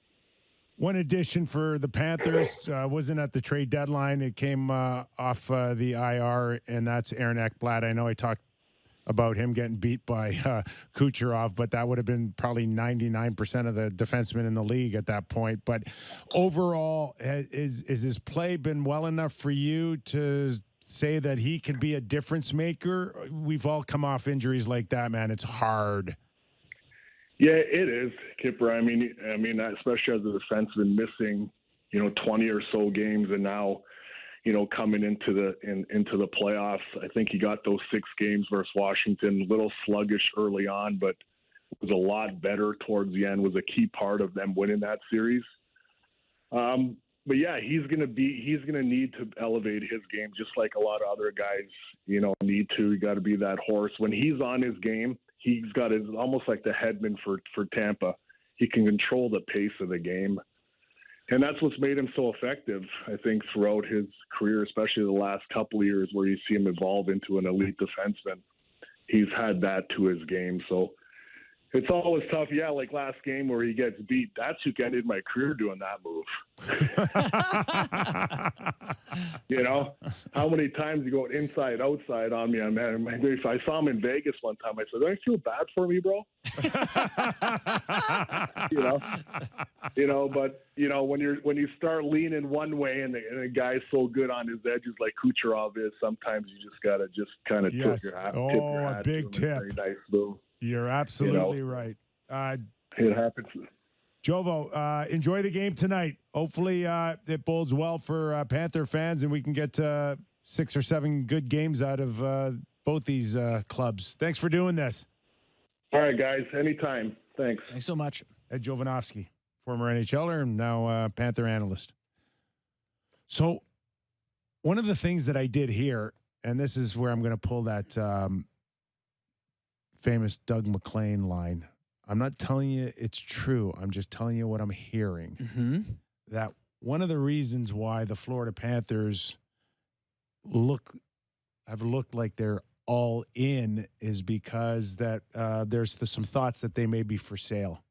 One addition for the Panthers wasn't at the trade deadline. It came off the IR, and that's Aaron Ekblad. I know I talked about him getting beat by Kucherov, but that would have been probably 99% of the defensemen in the league at that point. But overall, is his play been well enough for you to say that he could be a difference maker? We've all come off injuries like that, man. It's hard. Yeah, it is, Kyper. I mean, especially as a defenseman, missing, 20 or so games, and now, coming into the playoffs. I think he got those 6 games versus Washington, a little sluggish early on, but was a lot better towards the end. Was a key part of them winning that series. But yeah, he's gonna need to elevate his game, just like a lot of other guys, need to. You got to be that horse when he's on his game. He's got his almost like the Hedman for Tampa. He can control the pace of the game. And that's what's made him so effective, I think, throughout his career, especially the last couple of years where you see him evolve into an elite defenseman. He's had that to his game. So it's always tough. Yeah, like last game where he gets beat. That's who ended my career doing that move. How many times you go inside, outside on me? If I saw him in Vegas one time, I said, "Don't you feel bad for me, bro?" But when you start leaning one way and a guy's so good on his edges like Kucherov is, sometimes you just gotta kind of tip your hat. A big tip. Very nice move. You're absolutely right. It happens. Jovo, enjoy the game tonight. Hopefully it bodes well for Panther fans and we can get 6 or 7 good games out of both these clubs. Thanks for doing this. All right, guys. Anytime. Thanks. Thanks so much. Ed Jovanovski, former NHLer and now Panther analyst. So one of the things that I did here, and this is where I'm going to pull that famous Doug McClain line. I'm not telling you it's true. I'm just telling you what I'm hearing. Mm-hmm. That one of the reasons why the Florida Panthers have looked like they're all in is because that there's some thoughts that they may be for sale.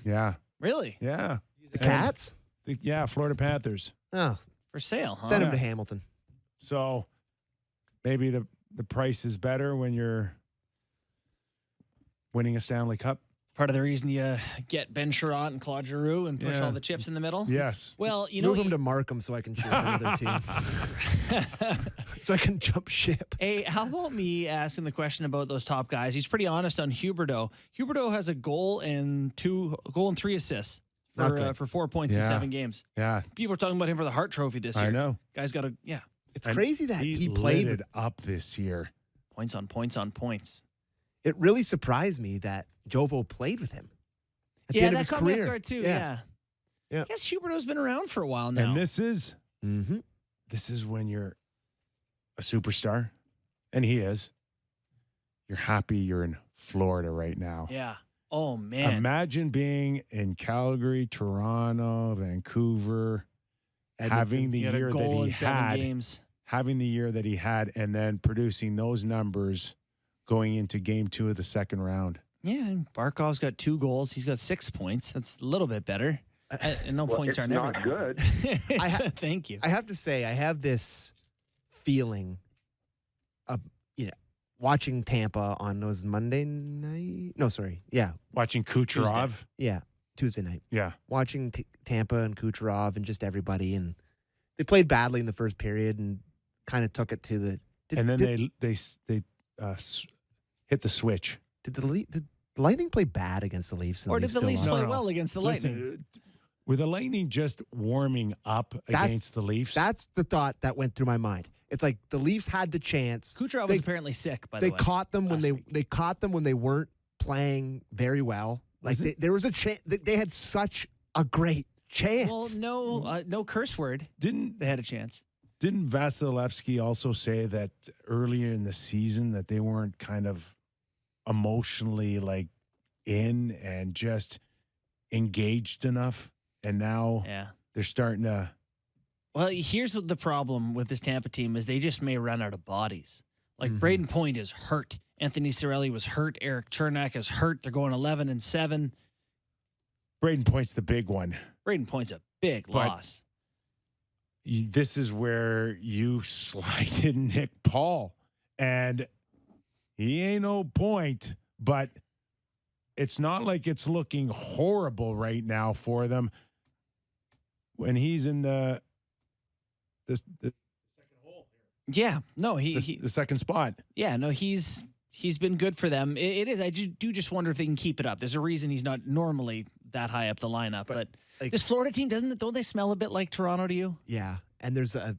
Yeah. Really? Yeah. The Cats? Yeah, Florida Panthers. Oh, For sale, huh? send him to Hamilton. So maybe the price is better when you're winning a Stanley Cup. Part of the reason you get Ben Sherratt and Claude Giroux and push all the chips in the middle? Yes. Well, Move him to Markham so I can choose another team. So I can jump ship. Hey, how about me asking the question about those top guys? He's pretty honest on Huberdeau. Huberdeau has a goal and 3 assists for 4 points in 7 games. Yeah. People are talking about him for the Hart Trophy this year. I know. Guy's got a It's crazy that he played lit it up this year. points on points on points. It really surprised me that Jovo played with him. At the end of That his caught me off career. guard too. Yeah. I guess Huberdeau's been around for a while now. And this is when you're a superstar, and he is. You're happy you're in Florida right now. Yeah. Oh man. Imagine being in Calgary, Toronto, Vancouver, having the He had a year that goal he in 7 had, games. having the year that he had, and then producing those numbers going into game 2 of the second round. Yeah, and Barkov's got 2 goals. He's got 6 points. That's a little bit better. And no points aren't not everything. good. Thank you. I have to say, I have this feeling of, watching Tampa on those Monday night. No, sorry. Yeah. Watching Kucherov. Tuesday. Yeah. Tuesday night. Yeah. Watching Tampa and Kucherov and just everybody. And they played badly in the first period and kind of took it to the. And then they hit the switch. Did the Lightning play bad against the Leafs? Or did the Leafs play well against the Lightning? Listen, were the Lightning just warming up against the Leafs? That's the thought that went through my mind. It's like the Leafs had the chance. Kucherov was apparently sick, by the way. They caught them when they caught them when they weren't playing very well. Like there was a chance. They had such a great chance. Well, no curse word. They had a chance? Didn't Vasilevsky also say that earlier in the season that they weren't kind of emotionally like in and just engaged enough, and now they're starting to. Well, here's what the problem with this Tampa team is: they just may run out of bodies. Like Braden Point is hurt, Anthony Cirelli was hurt, Eric Chernak is hurt. They're going 11-7. Braden Point's the big one. Braden Point's a big loss. This is where you slide in Nick Paul, and he ain't no Point, but it's not like it's looking horrible right now for them when he's in the second hole here. Yeah, no, the second spot. Yeah, no, he's been good for them. It is. I do just wonder if they can keep it up. There's a reason he's not normally that high up the lineup, but like, this Florida team don't they smell a bit like Toronto to you? Yeah, and there's a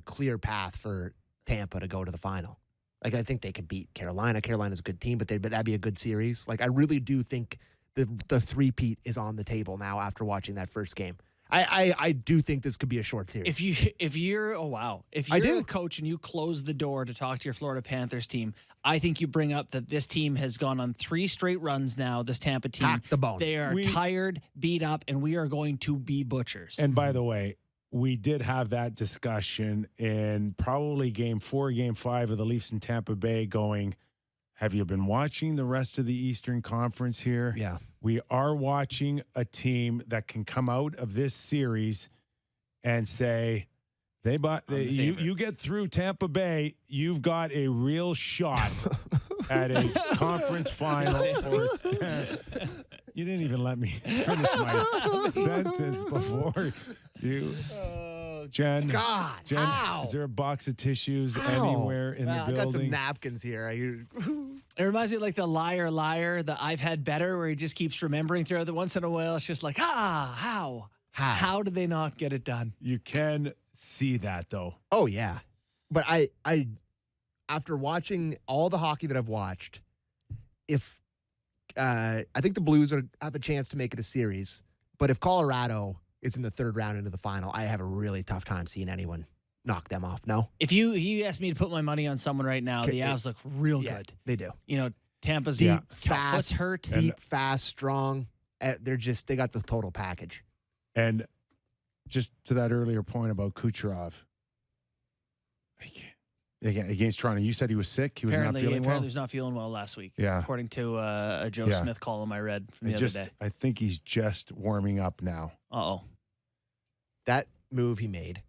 clear path for Tampa to go to the final. Like I think they could beat Carolina. Carolina's a good team, but that'd be a good series. Like I really do think the three-peat is on the table now after watching that first game. I do think this could be a short series. If you're a coach and you close the door to talk to your Florida Panthers team, I think you bring up that this team has gone on 3 straight runs now. This Tampa team, pack the bone. They are tired, beat up, and we are going to be butchers. And by the way, we did have that discussion in probably game 4, game 5 of the Leafs in Tampa Bay going, have you been watching the rest of the Eastern Conference here? Yeah. We are watching a team that can come out of this series and say, you get through Tampa Bay, you've got a real shot at a conference final. You didn't even let me finish my sentence before you. Jen, how? Is there a box of tissues anywhere in the building? I got some napkins here. It reminds me of like the liar, the I've had better, where he just keeps remembering throughout the once in a while. It's just like, how did they not get it done? You can see that though. Oh yeah, but I after watching all the hockey that I've watched, if I think the Blues have a chance to make it a series, but if Colorado is in the third round into the final, I have a really tough time seeing anyone knock them off. No? If you asked me to put my money on someone right now, the Avs look real good. They do. You know, Tampa's deep, fast, hurt. Deep, fast, strong. They got the total package. And just to that earlier point about Kucherov, against Toronto, you said he was sick. He was not feeling well. He was not feeling well last week. Yeah. According to a Joe Smith column I read from the other day. I think he's just warming up now. Uh-oh. That move he made,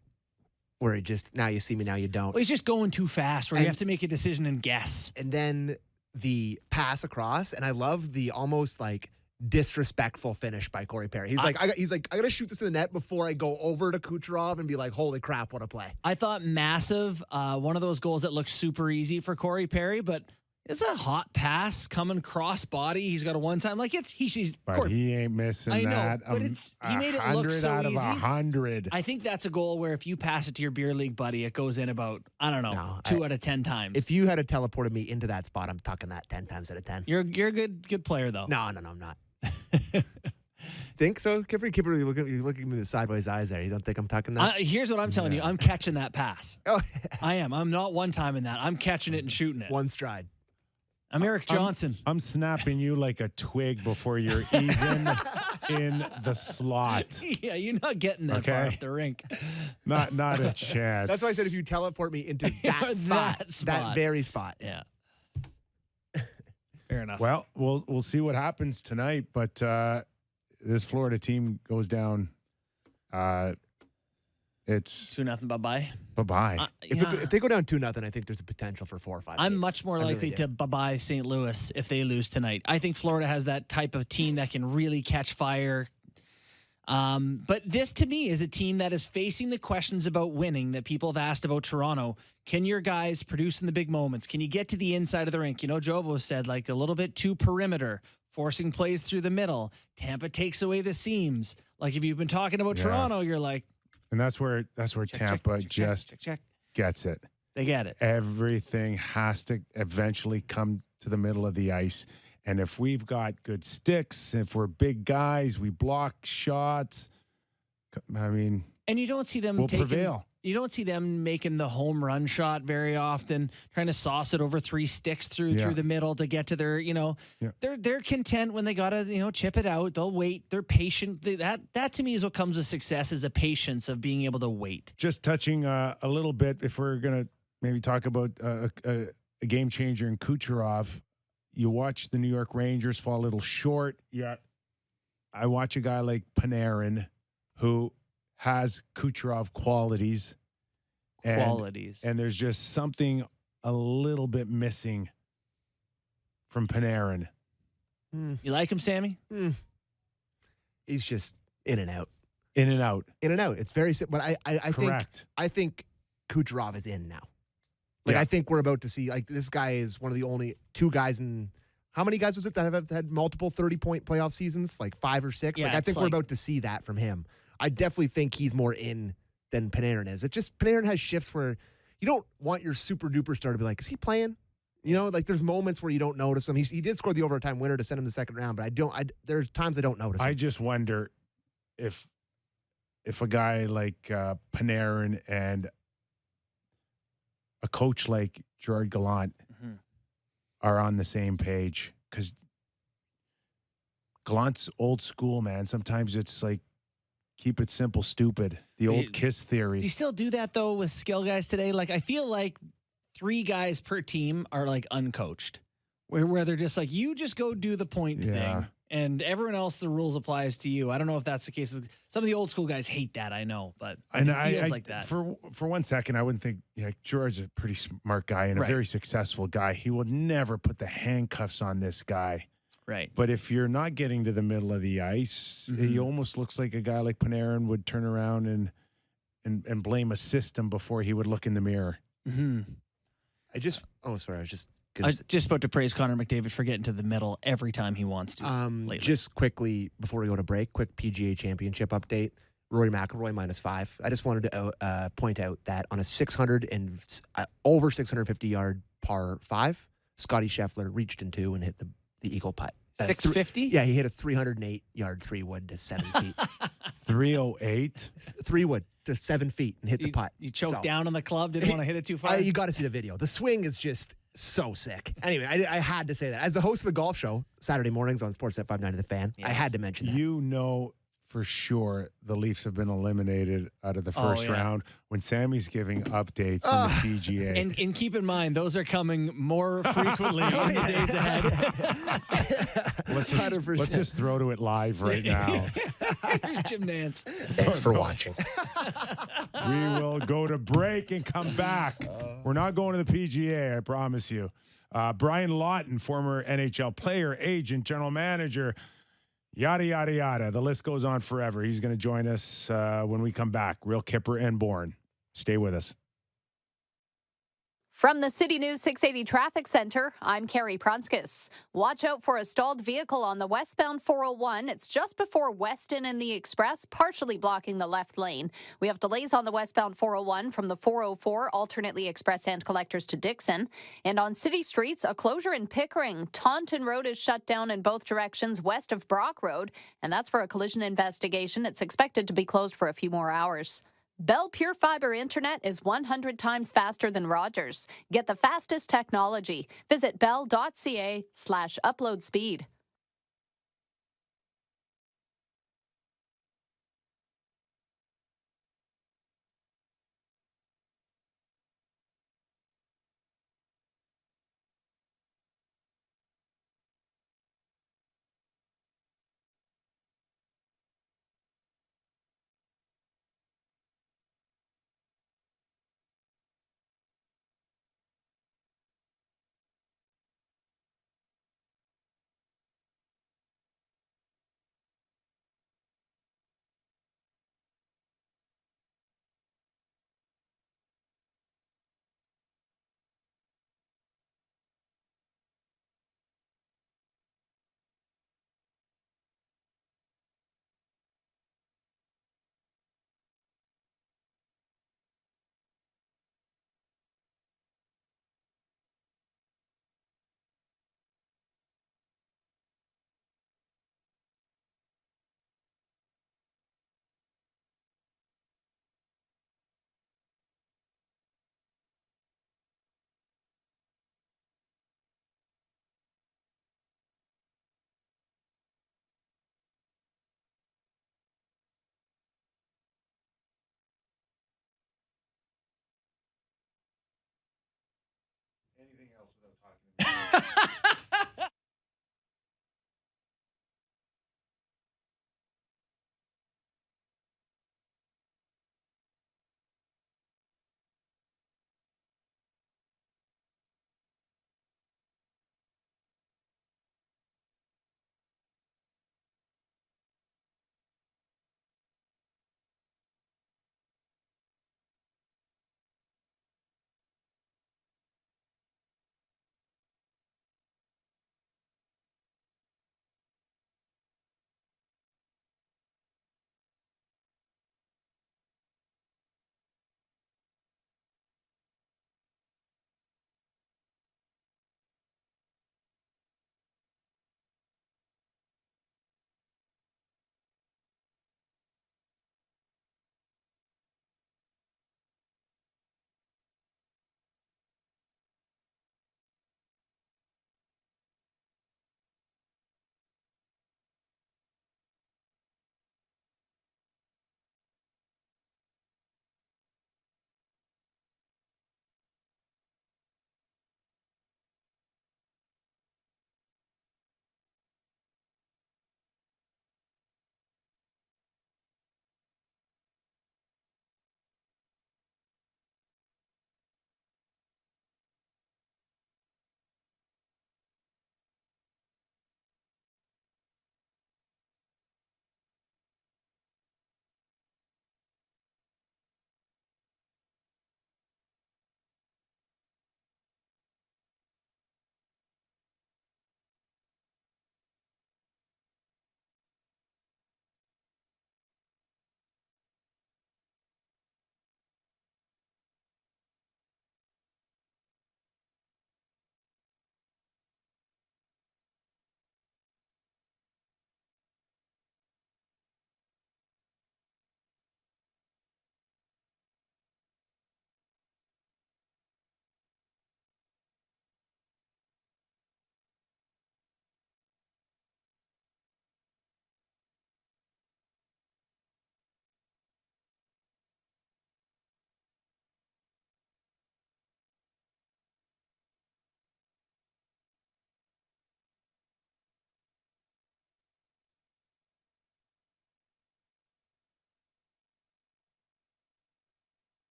where he just, now you see me, now you don't. Well, he's just going too fast, where you have to make a decision and guess. And then the pass across, and I love the almost like disrespectful finish by Corey Perry. He's like, I got to shoot this in the net before I go over to Kucherov and be like, holy crap, what a play. I thought massive. One of those goals that looked super easy for Corey Perry, but It's a hot pass coming cross body. He's got a one-time. Like, he's. But he ain't missing I know, that. but he made it look so out of easy. 100. I think that's a goal where if you pass it to your beer league buddy, it goes in about, I don't know, 2 out of 10 times. If you had teleported me into that spot, I'm tucking that 10 times out of 10. You're a good player, though. No, I'm not. Think so? Kipper, you're looking at me with sideways eyes there. You don't think I'm tucking that? Here's what I'm telling you. I'm catching that pass. Oh, I am. I'm not one time in that. I'm catching it and shooting it. one stride. I'm Eric Johnson. I'm snapping you like a twig before you're even in the slot. Yeah, you're not getting that far off the rink. Not a chance. That's why I said if you teleport me into that spot, that very spot. Yeah. Fair enough. Well, we'll see what happens tonight, but this Florida team goes down. It's 2-0. Bye-bye. Bye-bye. If they go down 2-0, I think there's a potential for 4 or 5. I'm much more likely to bye-bye St. Louis if they lose tonight. I think Florida has that type of team that can really catch fire. But this, to me, is a team that is facing the questions about winning that people have asked about Toronto. Can your guys produce in the big moments? Can you get to the inside of the rink? You know, Jovo said, like, a little bit too perimeter, forcing plays through the middle. Tampa takes away the seams. Like, if you've been talking about Toronto, you're like... And that's where Tampa just gets it. They get it. Everything has to eventually come to the middle of the ice. And if we've got good sticks, if we're big guys, we block shots. I mean, and you don't see them prevail. You don't see them making the home run shot very often, trying to sauce it over 3 sticks through the middle to get to their, they're content when they got to, chip it out. They'll wait. They're patient. That to me is what comes with success, is a patience of being able to wait. Just touching a little bit, if we're going to maybe talk about a game changer in Kucherov, you watch the New York Rangers fall a little short. Yeah. I watch a guy like Panarin who has Kucherov qualities. And there's just something a little bit missing from Panarin. You like him, Sammy? He's just in and out. In and out. In and out. It's very simple. But I think Kucherov is in now. Like, I think we're about to see, like, this guy is one of the only 2 guys in, how many guys was it that have had multiple 30-point playoff seasons? Like 5 or 6? Yeah, like, I think we're about to see that from him. I definitely think he's more in than Panarin is. But just Panarin has shifts where you don't want your super-duper star to be like, is he playing? Like, there's moments where you don't notice him. He did score the overtime winner to send him to the second round, but there's times I don't notice him. I just wonder if a guy like Panarin and a coach like Gerard Gallant are on the same page, because Gallant's old school, man. Sometimes it's like, keep it simple, stupid. The old KISS theory. Do you still do that, though, with skill guys today? Like, I feel like 3 guys per team are, like, uncoached, where they're just like, you just go do the point thing, and everyone else, the rules applies to you. I don't know if that's the case. Some of the old school guys hate that, I know, but it feels like that. For 1 second, I wouldn't think, George's a pretty smart guy and a very successful guy. He would never put the handcuffs on this guy. Right. But if you're not getting to the middle of the ice, he almost looks like a guy like Panarin would turn around and blame a system before he would look in the mirror. I was just about to praise Connor McDavid for getting to the middle every time he wants to. Lately. Just quickly before we go to break, quick PGA Championship update. Rory McIlroy -5. I just wanted to point out that on a 600 and over 650 yard par 5, Scotty Scheffler reached in 2 and hit the eagle putt. 650? Yeah, he hit a 308 yard 3-wood to 7 feet. 308? 3-wood to 7 feet and hit the putt. You choked down on the club, didn't want to hit it too far? You got to see the video. The swing is just so sick. Anyway, I had to say that. As the host of the golf show, Saturday mornings on Sportsnet 590 The Fan, I had to mention that. For sure, the Leafs have been eliminated out of the first round when Sammy's giving updates on the PGA. And keep in mind, those are coming more frequently in the days ahead. Let's just throw to it live right now. Here's Jim Nance. Thanks for watching. We will go to break and come back. We're not going to the PGA, I promise you. Brian Lawton, former NHL player, agent, general manager, yada, yada, yada. The list goes on forever. He's going to join us when we come back. Real Kyper and Bourne. Stay with us. From the City News 680 Traffic Center, I'm Carrie Prunskis. Watch out for a stalled vehicle on the westbound 401. It's just before Weston and the Express, partially blocking the left lane. We have delays on the westbound 401 from the 404, alternately express and collectors to Dixon. And on city streets, a closure in Pickering. Taunton Road is shut down in both directions west of Brock Road, and that's for a collision investigation. It's expected to be closed for a few more hours. Bell Pure Fiber Internet is 100 times faster than Rogers. Get the fastest technology. Visit bell.ca/upload speed. Anything else without talking about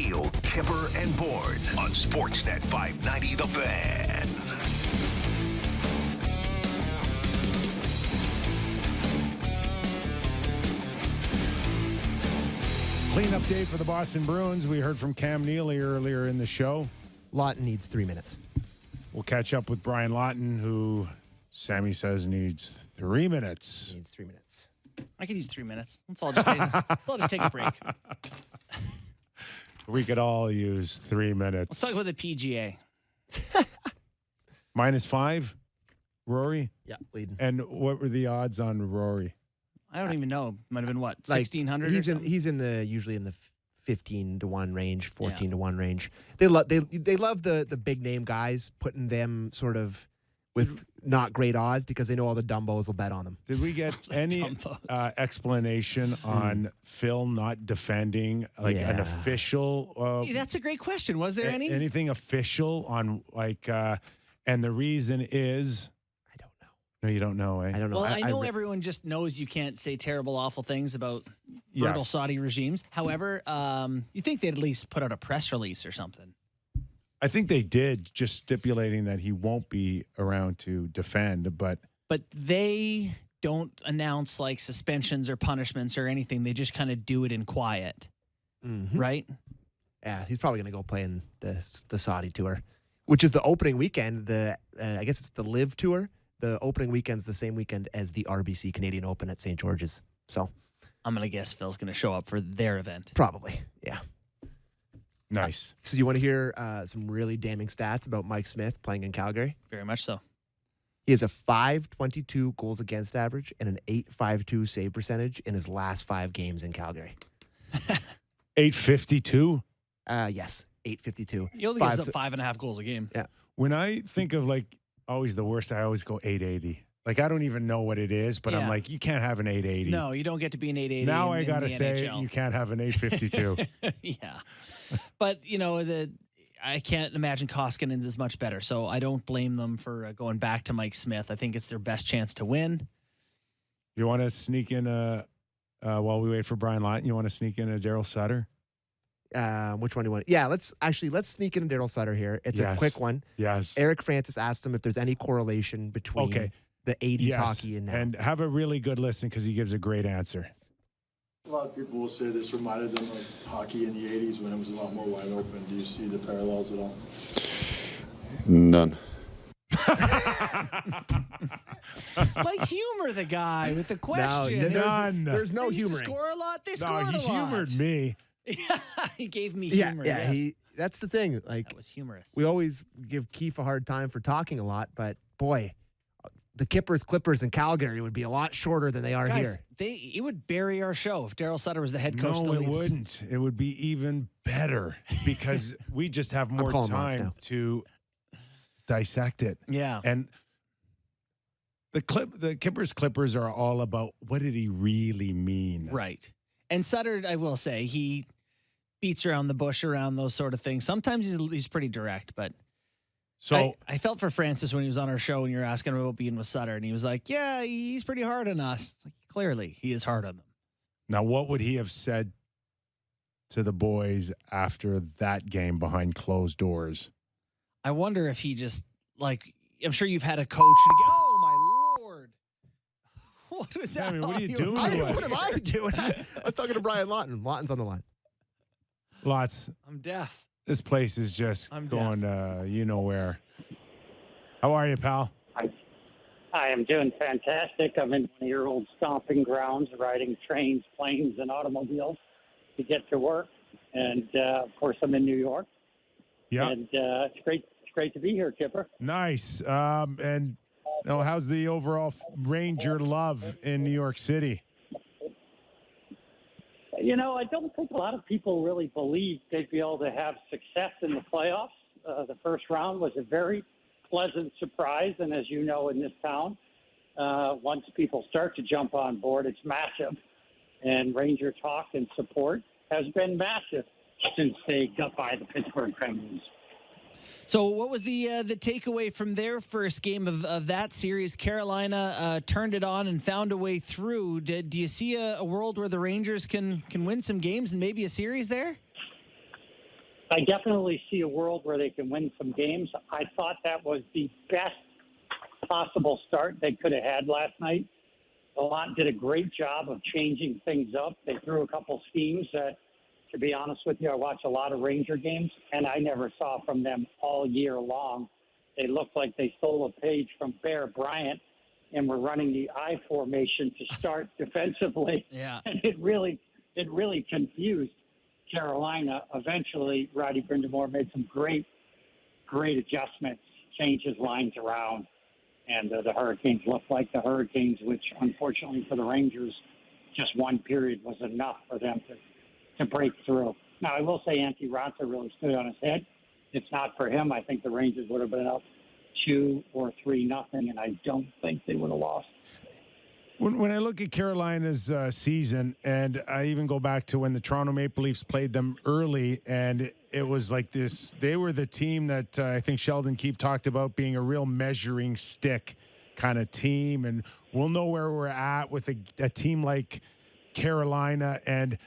real Kyper and Bourne on Sportsnet 590 The Fan. Cleanup day for the Boston Bruins. We heard from Cam Neely earlier in the show. Lawton needs 3 minutes. We'll catch up with Brian Lawton, who Sammy says needs 3 minutes. Needs 3 minutes. I could use 3 minutes. Let's all just take a break. We could all use 3 minutes. Let's talk about the PGA. -5, Rory? Yeah, leading. And what were the odds on Rory? I don't even know. Might have been what, Like, 1,600 or something? He's usually in the 15 to 1 range, 14 to 1 range. They love the big name guys, putting them sort of with not great odds because they know all the dumbos will bet on them. Did we get any explanation on Phil not defending, like an official? That's a great question. Was there any? Anything official on and the reason is? I don't know. No, you don't know, eh? I don't know. Well, I know everyone just knows you can't say terrible, awful things about brutal Saudi regimes. However, you think they'd at least put out a press release or something. I think they did, just stipulating that he won't be around to defend, but they don't announce like suspensions or punishments or anything. They just kind of do it in quiet, right? Yeah, he's probably going to go play in the Saudi tour, which is the opening weekend. I guess it's the Live Tour. The opening weekend's the same weekend as the RBC Canadian Open at St. George's. So I'm going to guess Phil's going to show up for their event. Probably, yeah. Nice. So you want to hear some really damning stats about Mike Smith playing in Calgary? Very much so. He has a .522 goals against average and an .852 save percentage in his last 5 games in Calgary. .852? Yes, .852. He only gives up 5.5 goals a game. Yeah. When I think of like always the worst, I always go .880. Like I don't even know what it is, but I'm like, you can't have an .880. No, you don't get to be an .880. Now I got to say NHL. You can't have an .852. Yeah. But, I can't imagine Koskinen's is much better, so I don't blame them for going back to Mike Smith. I think it's their best chance to win. You want to sneak in while we wait for Brian Lawton, you want to sneak in a Daryl Sutter? Which one do you want? Yeah, let's sneak in a Daryl Sutter here. It's a quick one. Yes. Eric Francis asked him if there's any correlation between the 80s hockey and now. And have a really good listen because he gives a great answer. A lot of people will say this reminded them of hockey in the 80s when it was a lot more wide open. Do you see the parallels at all? None. Like humor the guy with the question. None. There's no they humor. used to score a lot. They scored he a lot. humored me. Yeah, he gave me humor. Yeah, yes. that's the thing. Like, that was humorous. We always give Keefe a hard time for talking a lot, but boy, the Kypers, Clippers, and Calgary would be a lot shorter than they are Guys, here. It would bury our show if Daryl Sutter was the head coach. No, it wouldn't. It would be even better because we just have more time to dissect it. Yeah. And the Kypers Clippers are all about what did he really mean? Right. And Sutter, I will say, he beats around the bush around those sort of things. Sometimes he's pretty direct, but so I felt for Francis when he was on our show and you were asking him about being with Sutter, and he was like, yeah, he's pretty hard on us. Like, clearly, he is hard on them. Now, what would he have said to the boys after that game behind closed doors? I wonder if he just, like, I'm sure you've had a coach and go, oh, my Lord. What was Sammy, that? what are you doing to us? What am I doing? I was talking to Brian Lawton. Lawton's on the line. Lots. I'm deaf. This place is just going, you know where. How are you, pal? I am doing fantastic. I'm in one of your old stomping grounds, riding trains, planes, and automobiles to get to work. And, of course, I'm in New York. Yeah. And it's great to be here, Kyper. Nice. And how's the overall Ranger love in New York City? I don't think a lot of people really believed they'd be able to have success in the playoffs. The first round was a very pleasant surprise, and as you know, in this town, once people start to jump on board, it's massive. And Ranger talk and support has been massive since they got by the Pittsburgh Penguins. So what was the takeaway from their first game of that series? Carolina turned it on and found a way through. Do you see a world where the Rangers can win some games and maybe a series there? I definitely see a world where they can win some games. I thought that was the best possible start they could have had last night. Lawton did a great job of changing things up. They threw a couple schemes that, to be honest with you, I watch a lot of Ranger games, and I never saw from them all year long. They looked like they stole a page from Bear Bryant and were running the I formation to start defensively. Yeah. And it really confused Carolina. Eventually, Roddy Brind'Amour made some great adjustments, changed his lines around, and the Hurricanes looked like the Hurricanes, which unfortunately for the Rangers, just one period was enough for them to break through. Now, I will say Antti Raanta really stood on his head. If not for him, I think the Rangers would have been up 2 or 3-0, and I don't think they would have lost. When I look at Carolina's season, and I even go back to when the Toronto Maple Leafs played them early, and it was like this, they were the team that I think Sheldon Keefe talked about being a real measuring stick kind of team, and we'll know where we're at with a team like Carolina, and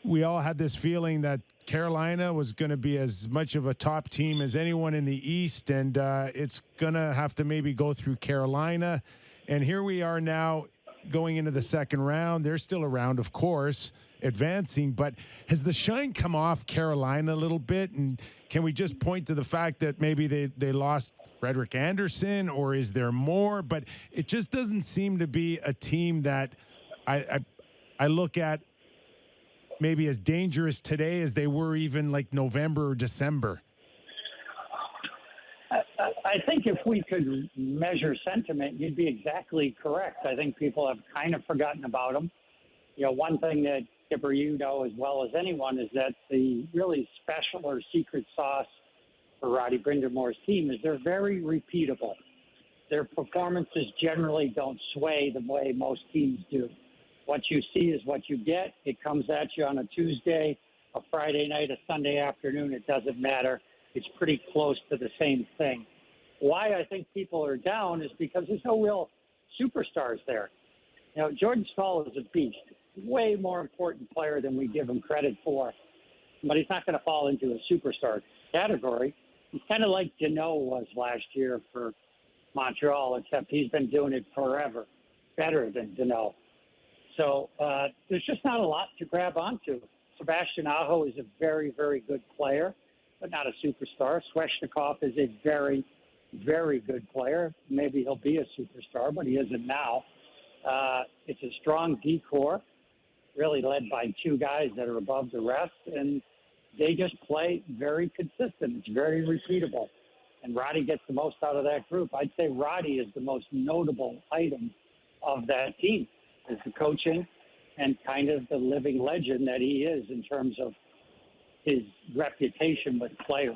we all had this feeling that Carolina was going to be as much of a top team as anyone in the East, and it's going to have to maybe go through Carolina. And here we are now going into the second round. They're still around, of course, advancing. But has the shine come off Carolina a little bit? And can we just point to the fact that maybe they lost Frederik Andersen, or is there more? But it just doesn't seem to be a team that I look at maybe as dangerous today as they were even like November or December. I think if we could measure sentiment, you'd be exactly correct. I think people have kind of forgotten about them. You know, one thing that, Kipper, you know as well as anyone, is that the really special or secret sauce for Roddy Brind'Amour's team is they're very repeatable. Their performances generally don't sway the way most teams do. What you see is what you get. It comes at you on a Tuesday, a Friday night, a Sunday afternoon. It doesn't matter. It's pretty close to the same thing. Why I think people are down is because there's no real superstars there. You know, Jordan Staal is a beast, way more important player than we give him credit for. But he's not going to fall into a superstar category. He's kind of like Deneau was last year for Montreal, except he's been doing it forever, better than Deneau. So there's just not a lot to grab onto. Sebastian Aho is a very, very good player, but not a superstar. Svechnikov is a very, very good player. Maybe he'll be a superstar, but he isn't now. It's a strong D-core, really led by two guys that are above the rest, and they just play very consistent. It's very repeatable. And Roddy gets the most out of that group. I'd say Roddy is the most notable item of that team, is the coaching and kind of the living legend that he is in terms of his reputation with players.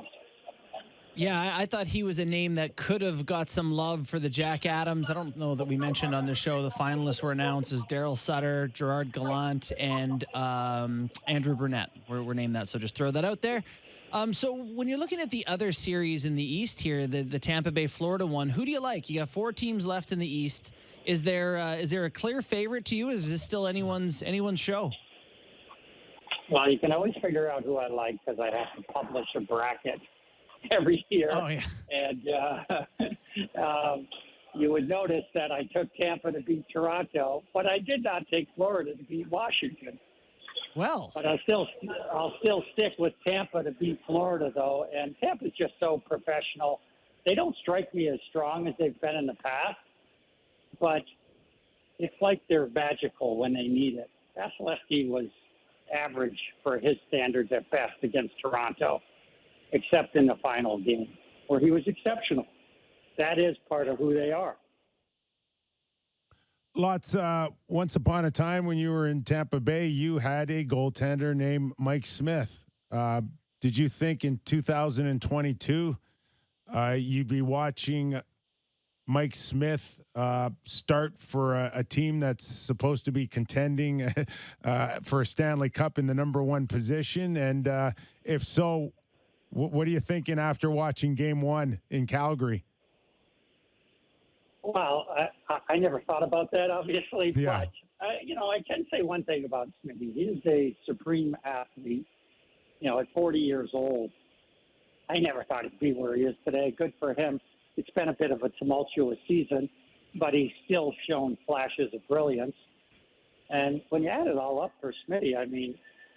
Yeah, I thought he was a name that could have got some love for the Jack Adams. I don't know that we mentioned on the show the finalists were announced as Daryl Sutter, Gerard Gallant, and Andrew Burnett were named that. So just throw that out there. So when you're looking at the other series in the East here, the Tampa Bay, Florida one, who do you like? You got 4 teams left in the East. Is there a clear favorite to you? Is this still anyone's show? Well, you can always figure out who I like because I have to publish a bracket every year. Oh, yeah. And you would notice that I took Tampa to beat Toronto, but I did not take Florida to beat Washington. Well, but I'll still stick with Tampa to beat Florida, though. And Tampa's just so professional. They don't strike me as strong as they've been in the past, but it's like they're magical when they need it. Vasilevsky was average for his standards at best against Toronto, except in the final game where he was exceptional. That is part of who they are. Lots. Once upon a time when you were in Tampa Bay, you had a goaltender named Mike Smith. Did you think in 2022 you'd be watching Mike Smith start for a team that's supposed to be contending for a Stanley Cup in the number 1 position? And if so, what are you thinking after watching Game 1 in Calgary? Well, I never thought about that, obviously. Yeah. But, I can say one thing about Smitty. He is a supreme athlete. at 40 years old, I never thought he'd be where he is today. Good for him. It's been a bit of a tumultuous season, but he's still shown flashes of brilliance. And when you add it all up for Smitty, I mean,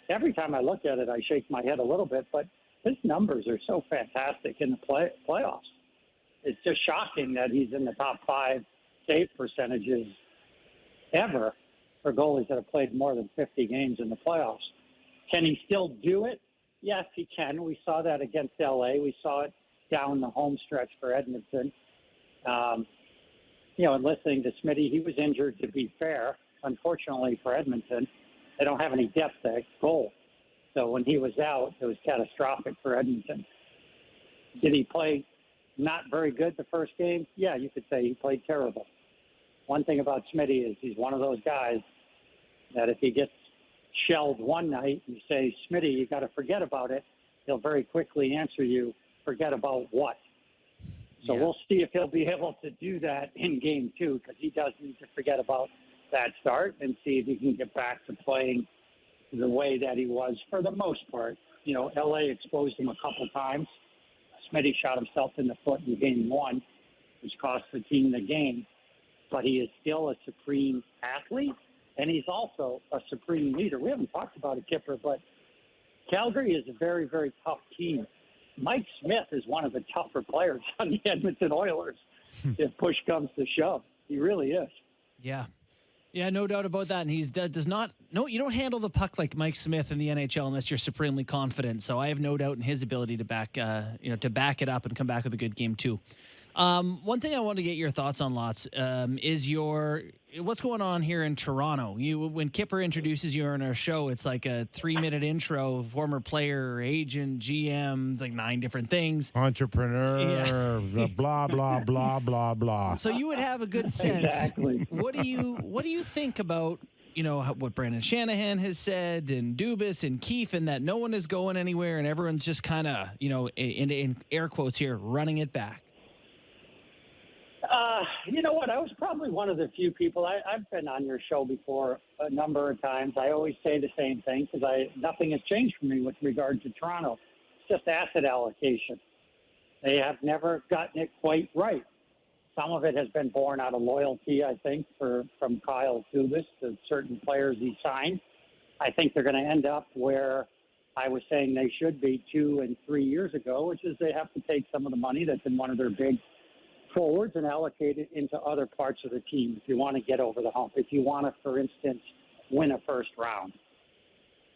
every time I look at it, I shake my head a little bit, but his numbers are so fantastic in the playoffs. It's just shocking that he's in the top 5 save percentages ever for goalies that have played more than 50 games in the playoffs. Can he still do it? Yes, he can. We saw that against LA. We saw it down the home stretch for Edmonton. And listening to Smitty, he was injured, to be fair. Unfortunately for Edmonton, they don't have any depth at goal. So when he was out, it was catastrophic for Edmonton. Did he play not very good the first game? Yeah, you could say he played terrible. One thing about Smitty is he's one of those guys that if he gets shelled one night, you say, Smitty, you got to forget about it. He'll very quickly answer you, forget about what? So we'll see if he'll be able to do that in game 2, because he does need to forget about that start and see if he can get back to playing the way that he was for the most part. LA exposed him a couple times. Smitty shot himself in the foot in game 1, which cost the team the game. But he is still a supreme athlete, and he's also a supreme leader. We haven't talked about it, Kyper, but Calgary is a very, very tough team. Mike Smith is one of the tougher players on the Edmonton Oilers if push comes to shove. He really is. Yeah. Yeah, no doubt about that. And you don't handle the puck like Mike Smith in the NHL unless you're supremely confident. So I have no doubt in his ability to back it up and come back with a good game too. One thing I want to get your thoughts on, Lots, is what's going on here in Toronto. When Kyper introduces you on our show, it's like a 3-minute intro, former player, agent, GM, it's like 9 different things. Entrepreneur, blah, blah, blah, blah, blah. So you would have a good sense. Exactly. What do you think about, what Brandon Shanahan has said and Dubas and Keefe, and that no one is going anywhere and everyone's just kind of, in air quotes here, running it back? You know what? I was probably one of the few people. I've been on your show before a number of times. I always say the same thing because nothing has changed for me with regard to Toronto. It's just asset allocation. They have never gotten it quite right. Some of it has been born out of loyalty, I think, from Kyle Dubas to certain players he signed. I think they're going to end up where I was saying they should be 2 and 3 years ago, which is they have to take some of the money that's in one of their big forwards and allocate it into other parts of the team if you want to get over the hump, if you want to, for instance, win a first round.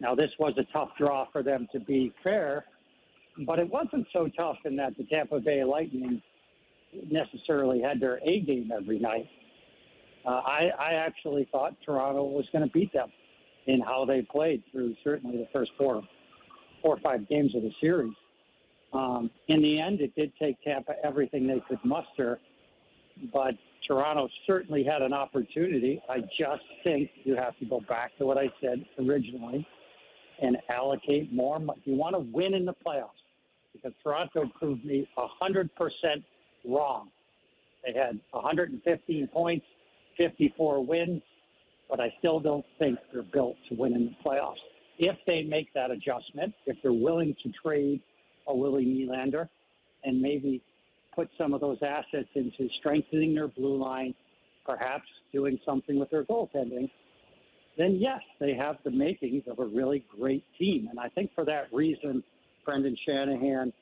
Now, this was a tough draw for them, to be fair, but it wasn't so tough in that the Tampa Bay Lightning necessarily had their A game every night. I actually thought Toronto was going to beat them in how they played through certainly the first 4 or 5 games of the series. In the end, it did take Tampa everything they could muster, but Toronto certainly had an opportunity. I just think you have to go back to what I said originally and allocate more money. You want to win in the playoffs, because Toronto proved me 100% wrong. They had 115 points, 54 wins, but I still don't think they're built to win in the playoffs. If they make that adjustment, if they're willing to trade a Willie Nylander and maybe put some of those assets into strengthening their blue line, perhaps doing something with their goaltending, then yes, they have the makings of a really great team. And I think for that reason, Brendan Shanahan,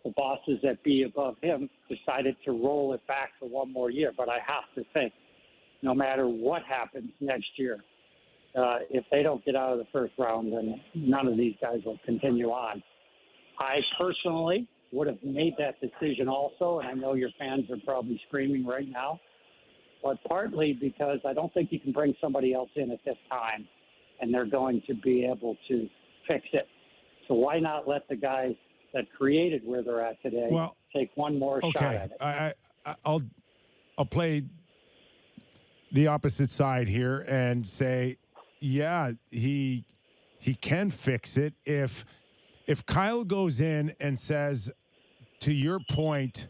the bosses that be above him, decided to roll it back for one more year. But I have to think, no matter what happens next year, if they don't get out of the first round, then none of these guys will continue on. I personally would have made that decision also, and I know your fans are probably screaming right now, but partly because I don't think you can bring somebody else in at this time, and they're going to be able to fix it. So why not let the guys that created where they're at today take one more shot at it? I'll play the opposite side here and say, yeah, he can fix it if Kyle goes in and says, to your point,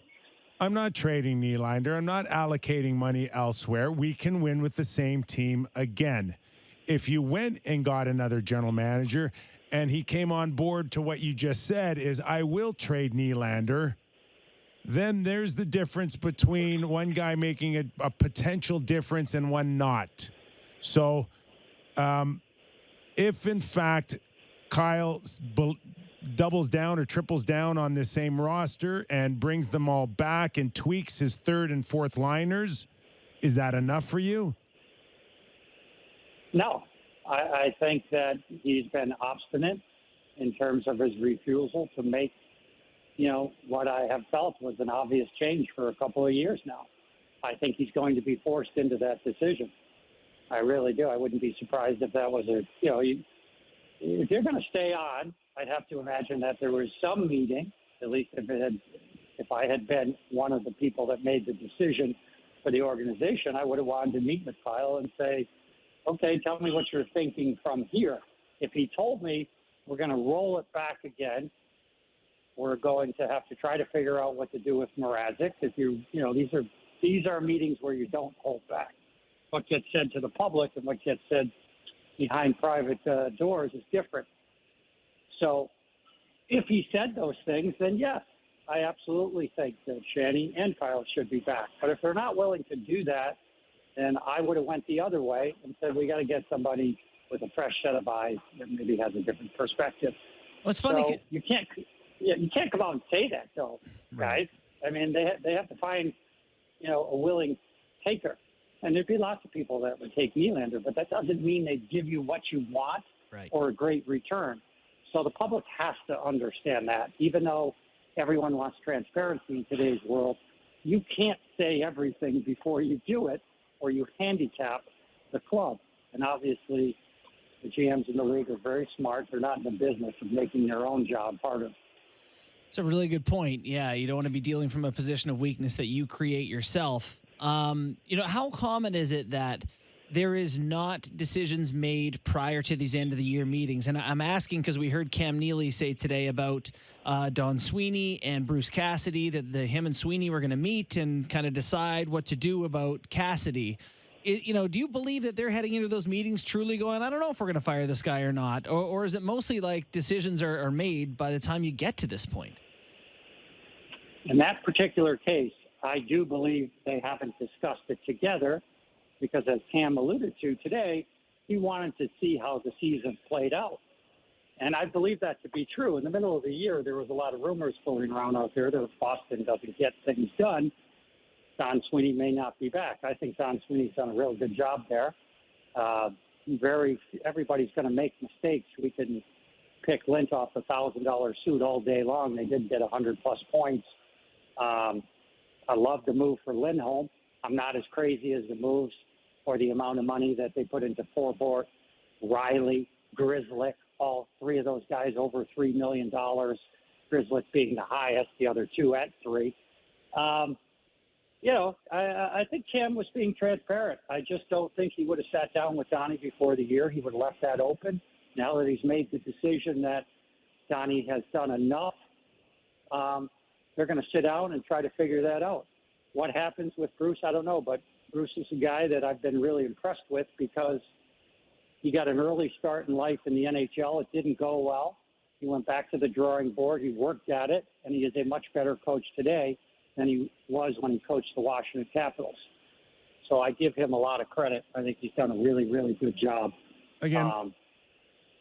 I'm not trading Nylander, I'm not allocating money elsewhere, we can win with the same team again. If you went and got another general manager and he came on board to what you just said is, I will trade Nylander, then there's the difference between one guy making a potential difference and one not. So if, in fact, Kyle doubles down or triples down on the same roster and brings them all back and tweaks his third and fourth liners, is that enough for you? No. I think that he's been obstinate in terms of his refusal to make, what I have felt was an obvious change for a couple of years now. I think he's going to be forced into that decision. I really do. I wouldn't be surprised if that was if you're going to stay on, I'd have to imagine that there was some meeting, at least if I had been one of the people that made the decision for the organization, I would have wanted to meet with Kyle and say, okay, tell me what you're thinking from here. If he told me we're going to roll it back again, we're going to have to try to figure out what to do with Mrazek. These are meetings where you don't hold back. What gets said to the public and what gets said behind private doors is different. So if he said those things, then yes, I absolutely think that Shanny and Kyle should be back. But if they're not willing to do that, then I would have went the other way and said we got to get somebody with a fresh set of eyes that maybe has a different perspective. Well, it's funny. So you can't come out and say that, though, guys. I mean, they have to find, a willing taker. And there'd be lots of people that would take Nylander, but that doesn't mean they give you what you want or a great return. So the public has to understand that, even though everyone wants transparency in today's world, you can't say everything before you do it or you handicap the club. And obviously the GMs in the league are very smart. They're not in the business of making their own job harder. It's a really good point. Yeah, you don't want to be dealing from a position of weakness that you create yourself. How common is it that there is not decisions made prior to these end of the year meetings? And I'm asking because we heard Cam Neely say today about Don Sweeney and Bruce Cassidy that him and Sweeney were going to meet and kind of decide what to do about Cassidy. Do you believe that they're heading into those meetings truly going, I don't know if we're going to fire this guy or not? Or is it mostly like decisions are made by the time you get to this point? In that particular case, I do believe they haven't discussed it together because, as Cam alluded to today, he wanted to see how the season played out. And I believe that to be true. In the middle of the year, there was a lot of rumors floating around out there that if Boston doesn't get things done, Don Sweeney may not be back. I think Don Sweeney's done a real good job there. Everybody's going to make mistakes. We can pick Lint off a $1,000 suit all day long. They did get 100-plus points. I love the move for Lindholm. I'm not as crazy as the moves or the amount of money that they put into Forbort, Riley, Grizzlick, all three of those guys over $3 million, Grizzlick being the highest, the other two at $3 million. I think Cam was being transparent. I just don't think he would have sat down with Donnie before the year. He would have left that open. Now that he's made the decision that Donnie has done enough, they're going to sit down and try to figure that out. What happens with Bruce, I don't know, but Bruce is a guy that I've been really impressed with because he got an early start in life in the NHL. It didn't go well. He went back to the drawing board. He worked at it, and he is a much better coach today than he was when he coached the Washington Capitals. So I give him a lot of credit. I think he's done a really, really good job. Again,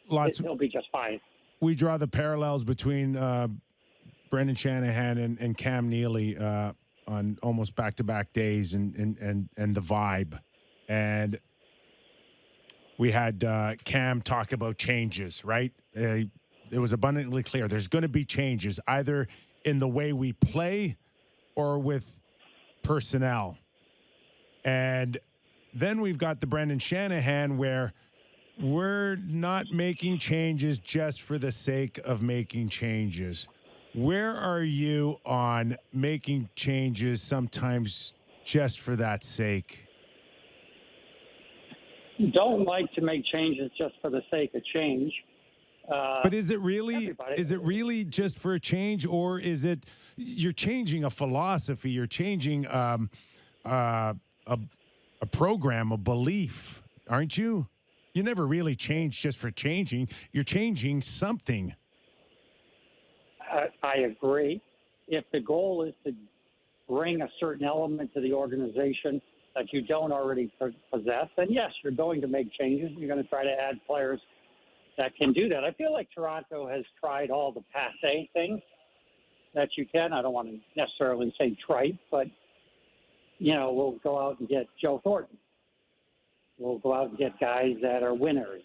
he'll be just fine. We draw the parallels between Brendan Shanahan and Cam Neely on almost back-to-back days and the vibe. And we had Cam talk about changes, right? It was abundantly clear. There's going to be changes either in the way we play or with personnel. And then we've got the Brendan Shanahan where we're not making changes just for the sake of making changes. Where are you on making changes sometimes just for that sake? Don't like to make changes just for the sake of change. But is it really just for a change, or is it you're changing a philosophy, you're changing a program, a belief, aren't you? You never really change just for changing. You're changing something. I agree. If the goal is to bring a certain element to the organization that you don't already possess, then yes, you're going to make changes. You're going to try to add players that can do that. I feel like Toronto has tried all the passé things that you can. I don't want to necessarily say trite, but, we'll go out and get Joe Thornton. We'll go out and get guys that are winners,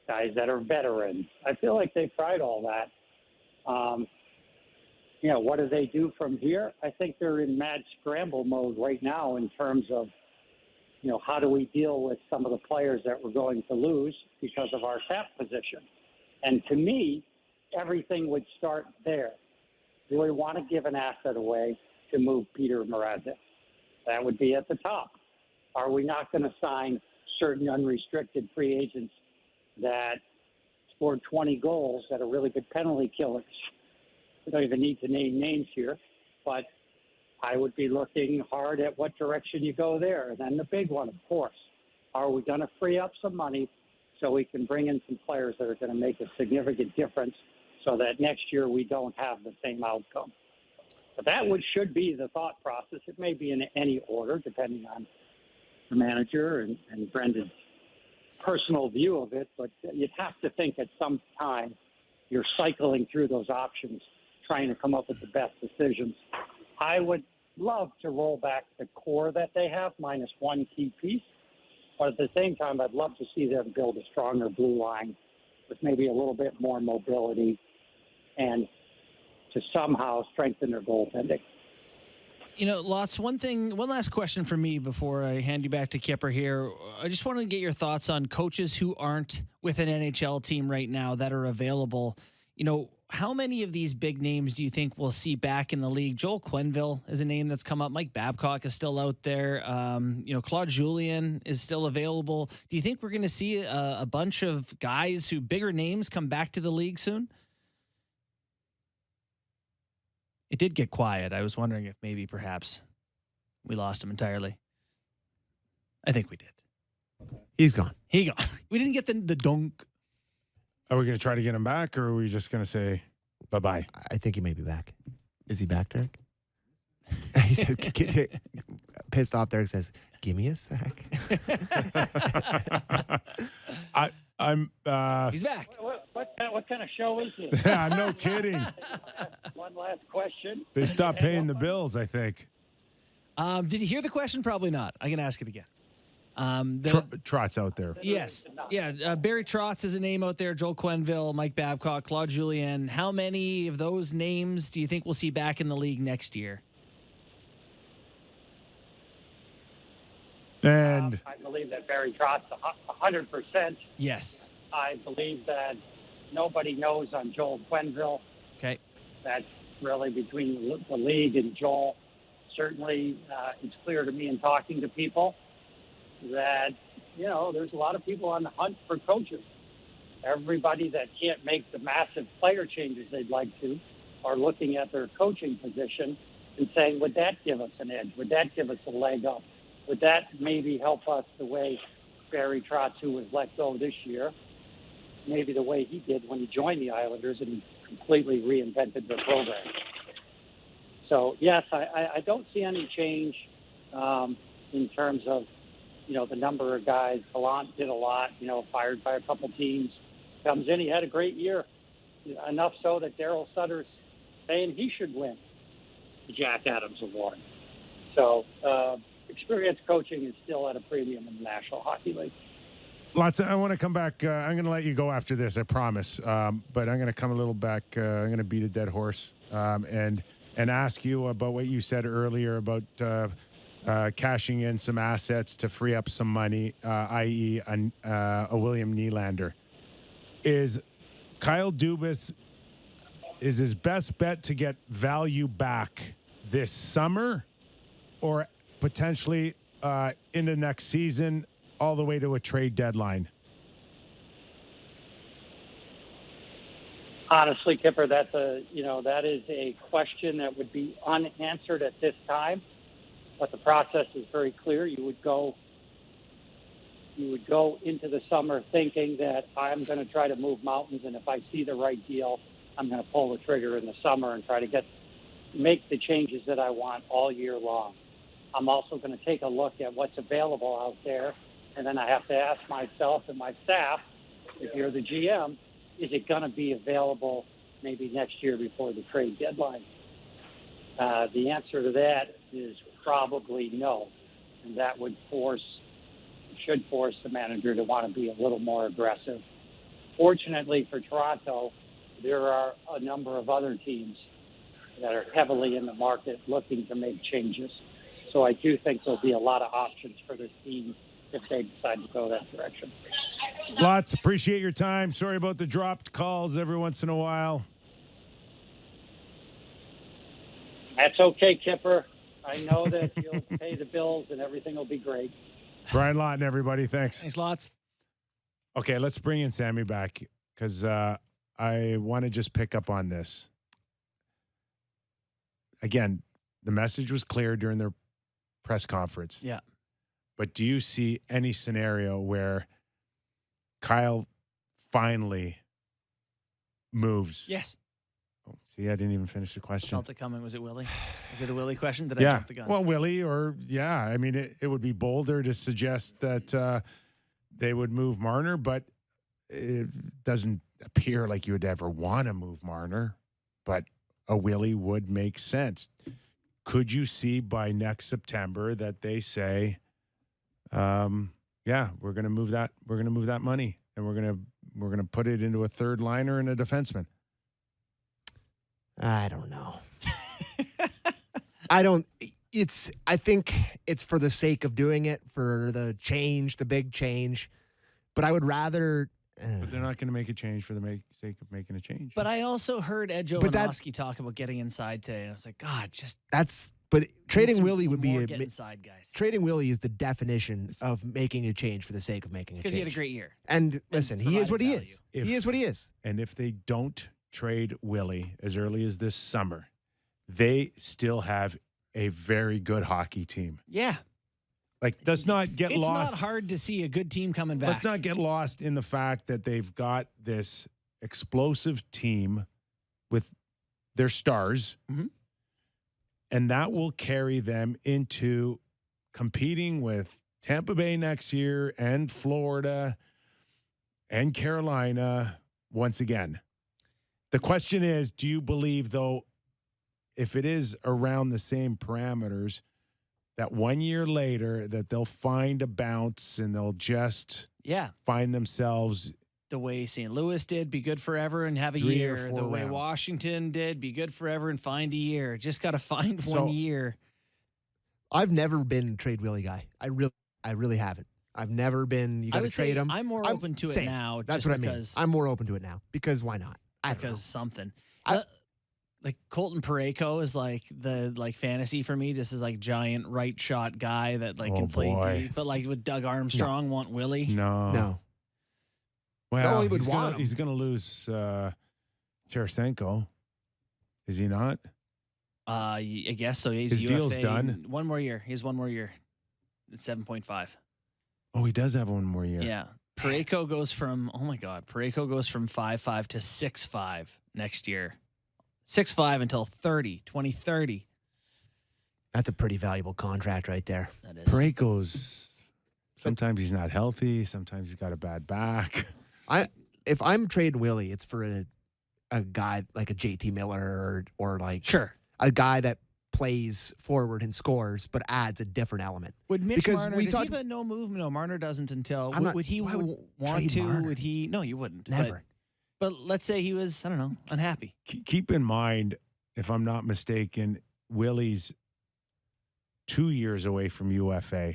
guys that are veterans. I feel like they've tried all that. What do they do from here? I think they're in mad scramble mode right now in terms of, how do we deal with some of the players that we're going to lose because of our cap position? And to me, everything would start there. Do we want to give an asset away to move Peter Mrazek? That would be at the top. Are we not going to sign certain unrestricted free agents that scored 20 goals that are really good penalty killers? We don't even need to name names here, but I would be looking hard at what direction you go there. And then the big one, of course, are we going to free up some money so we can bring in some players that are going to make a significant difference so that next year we don't have the same outcome? But that should be the thought process. It may be in any order, depending on the manager and Brendan's personal view of it, but you'd have to think at some time you're cycling through those options, trying to come up with the best decisions. I would love to roll back the core that they have, minus one key piece, but at the same time, I'd love to see them build a stronger blue line with maybe a little bit more mobility and to somehow strengthen their goaltending. Lots, one last question for me before I hand you back to Kyper here. I just want to get your thoughts on coaches who aren't with an NHL team right now that are available. How many of these big names do you think we'll see back in the league? Joel Quenneville is a name that's come up. Mike Babcock is still out there. Claude Julien is still available. Do you think we're going to see a bunch of guys bigger names come back to the league soon? It did get quiet. I was wondering if maybe perhaps we lost him entirely. I think we did. He's gone. He gone. We didn't get the dunk. Are we going to try to get him back, or are we just going to say bye-bye? I think he may be back. Is he back, Derek? He said, pissed off, Derek says, give me a sec. He's back. What kind of show is this? Yeah, no kidding. One last question. They stopped paying the bills, I think. Did you hear the question? Probably not. I can ask it again. Trot's out there. Yes. Yeah. Barry Trotz is a name out there. Joel Quenneville, Mike Babcock, Claude Julien. How many of those names do you think we'll see back in the league next year? And I believe that Barry Trotz 100%. Yes. I believe that nobody knows on Joel Quenneville. Okay. That's really between the league and Joel. Certainly, it's clear to me in talking to people that, there's a lot of people on the hunt for coaches. Everybody that can't make the massive player changes they'd like to are looking at their coaching position and saying, would that give us an edge? Would that give us a leg up? Would that maybe help us the way Barry Trotz, who was let go this year, maybe the way he did when he joined the Islanders and completely reinvented their program? So, yes, I don't see any change in terms of, the number of guys. Gallant did a lot, fired by a couple teams. Comes in, he had a great year, enough so that Daryl Sutter's saying he should win the Jack Adams Award. So, experienced coaching is still at a premium in the National Hockey League. I want to come back. I'm going to let you go after this, I promise. But I'm going to come a little back. I'm going to beat a dead horse and ask you about what you said earlier about cashing in some assets to free up some money, i.e. a William Nylander. Is Kyle Dubas is his best bet to get value back this summer or potentially into next season all the way to a trade deadline? Honestly, Kyper, that is a question that would be unanswered at this time. But the process is very clear. You would go you would go into the summer thinking that I'm going to try to move mountains, and if I see the right deal, I'm going to pull the trigger in the summer and try to make the changes that I want all year long. I'm also going to take a look at what's available out there, and then I have to ask myself and my staff, if you're the GM, is it going to be available maybe next year before the trade deadline? The answer to that is probably no, and that should force the manager to want to be a little more aggressive. Fortunately for Toronto, there are a number of other teams that are heavily in the market looking to make changes. So I do think there'll be a lot of options for this team if they decide to go that direction. Lots. Appreciate your time. Sorry about the dropped calls every once in a while. That's okay, Kyper. I know that you'll pay the bills and everything will be great. Brian Lawton, everybody. Thanks. Thanks lots. Okay, let's bring in Sammy back because I want to just pick up on this. Again, the message was clear during their press conference. Yeah. But do you see any scenario where Kyle finally moves? Yes. Oh, see, I didn't even finish the question. Felt it coming. Was it Willie? Is it a Willie question? Did I Yeah. jump the gun? Well, Willie I mean, it would be bolder to suggest that they would move Marner, but it doesn't appear like you would ever want to move Marner, but a Willie would make sense. Could you see by next September that they say, yeah, we're going to move that. We're going to move that money and we're going to put it into a third liner and a defenseman. I don't know. I think it's for the sake of doing it, for the change, the big change. But I would rather. But they're not going to make a change for the sake of making a change. But I also heard Ed Jovanovski talk about getting inside today, and I was like, God, But trading Willie would be get inside, guys. Trading Willie is the definition of making a change for the sake of making a change. Because he had a great year. And listen, he is what he is. He is what he is. And if they don't trade Willie as early as this summer, they still have a very good hockey team. Yeah. Like, let's not get lost. It's not hard to see a good team coming back. Let's not get lost in the fact that they've got this explosive team with their stars, and that will carry them into competing with Tampa Bay next year and Florida and Carolina once again. The question is, do you believe, though, if it is around the same parameters, that 1 year later that they'll find a bounce and they'll just find themselves the way St. Louis did, be good forever and have a 3 or year. 4 The way rounds. Washington did, be good forever and find a year. Just got to find 1 year. I've never been a trade Willie guy. I really haven't. I've never been. You got to trade him. I'm more open to it now. That's just what I because, mean. I'm more open to it now because why not? Because something. Like Colton Parayko is like the fantasy for me. This is like giant right shot guy that can play deep. But like with Doug Armstrong, want Willie? No. Well, he would want him. He's going to lose Tarasenko. Is he not? I guess so. He's His UFA. deal's done. 1 more year. He has 1 more year. It's 7.5. Oh, he does have 1 more year. Yeah. Parayko goes from 5.5 to 6.5 next year. 6.5 until 2030. That's a pretty valuable contract right there. That is. Parayko's sometimes he's not healthy. Sometimes he's got a bad back. If I'm trading Willie, it's for a guy like a JT Miller or like a guy that plays forward and scores, but adds a different element. Would Mitch because Marner, does he have a no move? No, Marner doesn't until. Would he want to? Marner? Would he? No, you wouldn't. Never. But let's say he was, I don't know, unhappy. Keep in mind, if I'm not mistaken, Willie's 2 years away from UFA.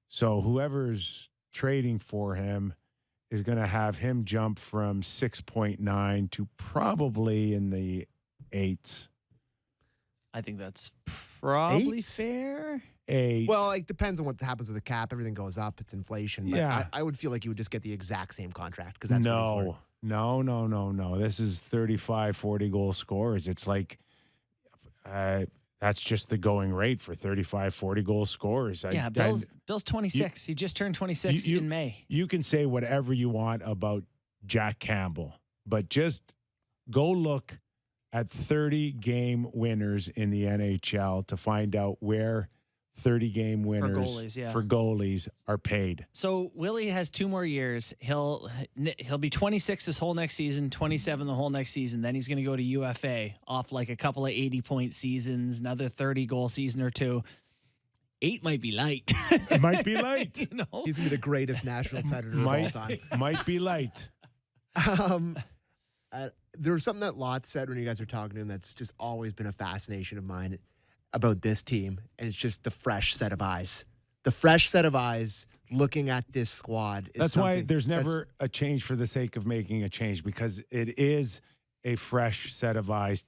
So whoever's trading for him is going to have him jump from 6.9 to probably in the 8s. I think that's probably fair. 8. Well, it depends on what happens with the cap. Everything goes up. It's inflation. But Yeah. I would feel like you would just get the exact same contract because that's what he's worth. No. This is 35, 40 goal scorers. It's like that's just the going rate for 35, 40 goal scorers. Bill's 26. He just turned 26 in May. You can say whatever you want about Jack Campbell, but just go look at 30-game winners in the NHL to find out where 30-game winners for goalies are paid. So Willie has 2 more years. He'll be 26 this whole next season, 27 the whole next season. Then he's going to go to UFA off like a couple of 80-point seasons, another 30-goal season or 2. 8 might be light. It might be light. He's going to be the greatest national predator of all time. Might be light. There was something that Lott said when you guys were talking to him that's just always been a fascination of mine about this team, and it's just the fresh set of eyes. The fresh set of eyes looking at this squad. That's why there's never a change for the sake of making a change, because it is a fresh set of eyes.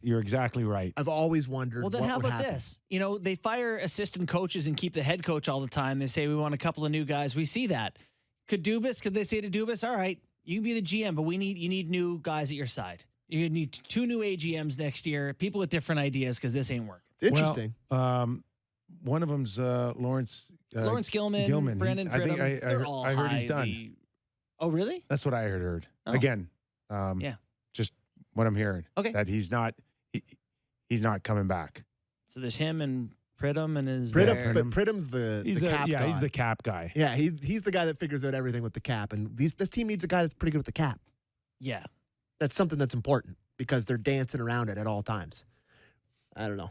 You're exactly right. I've always wondered. Well, then what how would about happen. this? They fire assistant coaches and keep the head coach all the time. They say we want a couple of new guys. We see that. Could they say to Dubas, all right, you can be the GM, but you need new guys at your side. You need 2 new AGMs next year, people with different ideas, because this ain't working. Interesting. Well, one of them's Lawrence Gilman, Brandon Pridham. I heard he's done. Oh, really? That's what I heard. Oh. Again, just what I'm hearing. Okay. That he's not coming back. So there's him and Pridham and his. But Pridham's the cap guy. He's the cap guy. Yeah, he's the guy that figures out everything with the cap, and this team needs a guy that's pretty good with the cap. Yeah. That's something that's important because they're dancing around it at all times. I don't know.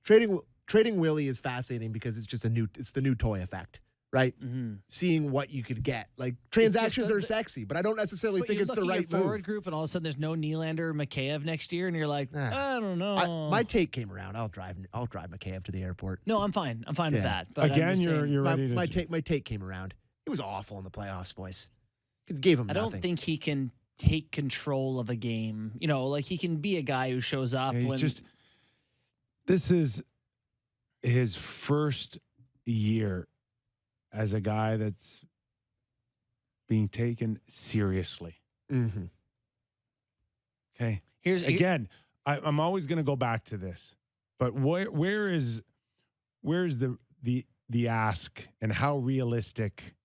Trading Willie is fascinating because it's the new toy effect, right? Mm-hmm. Seeing what you could get. Like transactions are sexy, but I don't necessarily think it's the right forward move. group, and all of a sudden there's no Nylander or Mikheyev next year, and you're like, I don't know. My take came around. I'll drive Mikheyev to the airport. No, I'm fine. I'm fine with that. But again, you're ready to. My take came around. It was awful in the playoffs, boys. It gave him nothing. I don't think he can take control of a game. Like he can be a guy who shows up. This is his first year as a guy that's being taken seriously. Mm-hmm. Okay. I'm always going to go back to this, but where's the ask, and how realistic,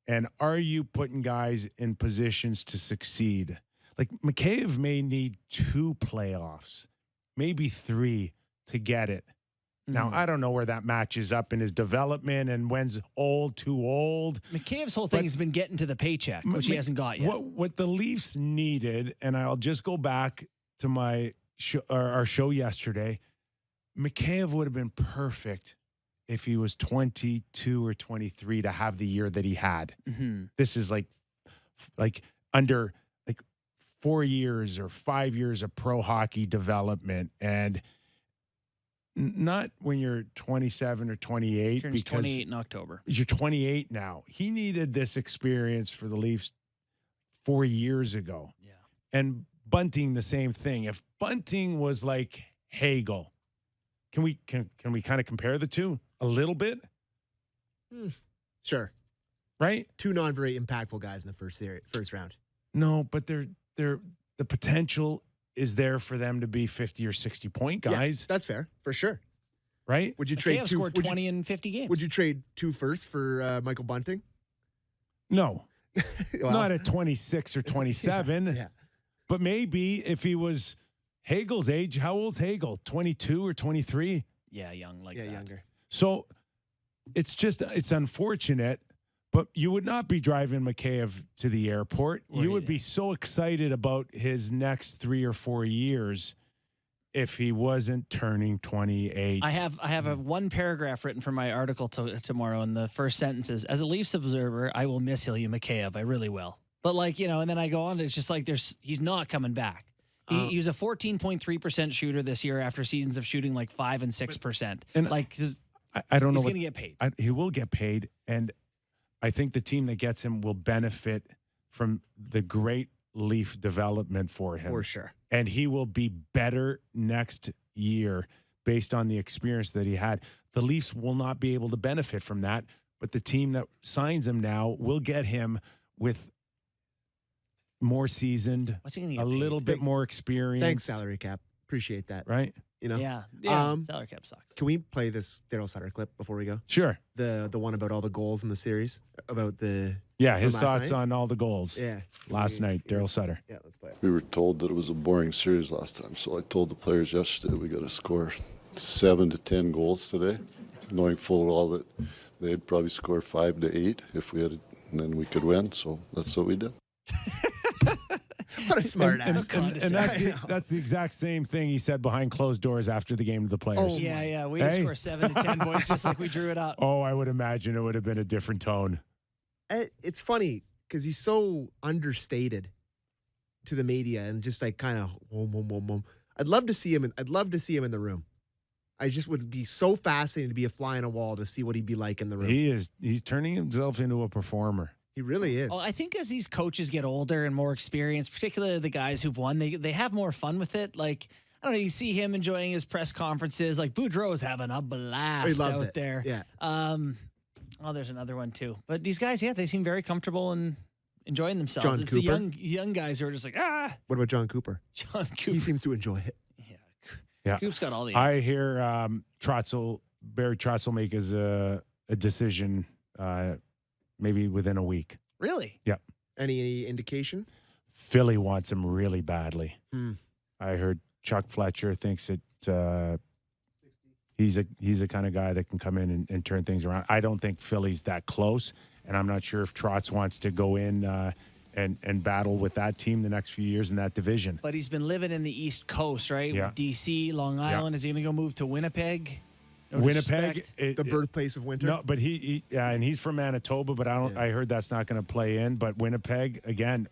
and are you putting guys in positions to succeed? Like Mikheyev may need 2 playoffs, maybe 3 to get it. Now, I don't know where that matches up in his development and when's too old. Mikheyev's whole thing has been getting to the paycheck, which he hasn't got yet. What the Leafs needed, and I'll just go back to our show yesterday, Mikheyev would have been perfect if he was 22 or 23 to have the year that he had. Mm-hmm. This is like under 4 years or 5 years of pro hockey development, and not when you're 27 or 28. Turns because 28 in October. You're 28 now. He needed this experience for the Leafs 4 years ago. Yeah. And Bunting, the same thing. If Bunting was like Hagel, can we kind of compare the two a little bit? Sure. Right? 2 not very impactful guys in the first round. No, but they're the potential is there for them to be 50 or 60 point guys. Yeah, that's fair, for sure. Right? Would you trade 2 scored 20 in 50 games? Would you trade 2 firsts for Michael Bunting? No. Well, not at 26 or 27. Yeah. But maybe if he was Hagel's age, how old's Hagel? 22 or 23? Yeah, young like that. Younger. So it's unfortunate, but you would not be driving Mikheyev to the airport. You would be so excited about his next 3 or 4 years if he wasn't turning 28. I have a 1 paragraph written for my article tomorrow, and the first sentence is, as a Leafs observer, I will miss Ilya Mikheyev. I really will. But and then I go on, it's just like he's not coming back. He was a 14.3% shooter this year after seasons of shooting like 5 and 6%. And I don't know. He's going to get paid. He will get paid, and I think the team that gets him will benefit from the great Leaf development for him. For sure. And he will be better next year based on the experience that he had. The Leafs will not be able to benefit from that, but the team that signs him now will get him with more seasoned, What's he going to a get paid? little bit more experience. Thanks, salary cap. Appreciate that. Right? You know? Yeah. Salary cap sucks. Can we play this Daryl Sutter clip before we go? Sure. The one about all the goals in the series, about the his last thoughts night? on all the goals. Yeah. Last night, Daryl Sutter. Yeah, let's play it. We were told that it was a boring series last time, so I told the players yesterday we got to score 7 to 10 goals today, knowing full well that they'd probably score 5 to 8 if we had, and then we could win. So that's what we did. What a smart ass. And that's the exact same thing he said behind closed doors after the game to the players. Oh, Yeah. We score 7 to 10 points just like we drew it up. Oh, I would imagine it would have been a different tone. It's funny because he's so understated to the media and just like kind of I'd love to see him. I'd love to see him in the room. I just would be so fascinated to be a fly on a wall to see what he'd be like in the room. He's turning himself into a performer. He really is. Well, I think as these coaches get older and more experienced, particularly the guys who've won, they have more fun with it. Like, I don't know, you see him enjoying his press conferences. Like, Boudreau's having a blast He loves out it. there. Yeah. There's another one, too. But these guys, they seem very comfortable and enjoying themselves. John It's Cooper? the young guys who are just like, What about John Cooper? John Cooper. He seems to enjoy it. Yeah. Coop's got all the I answers. hear Barry Trotz will make a decision maybe within a week. Really? Yeah. Any indication? Philly wants him really badly. Hmm. I heard Chuck Fletcher thinks that he's a kind of guy that can come in and turn things around. I don't think Philly's that close, and I'm not sure if Trotz wants to go in and battle with that team the next few years in that division. But he's been living in the East Coast, right? Yeah. D.C., Long Island. Is he going to go move to Winnipeg? No Winnipeg, disrespect. The birthplace of winter? No, but and he's from Manitoba, but I heard that's not going to play in. But Winnipeg, again,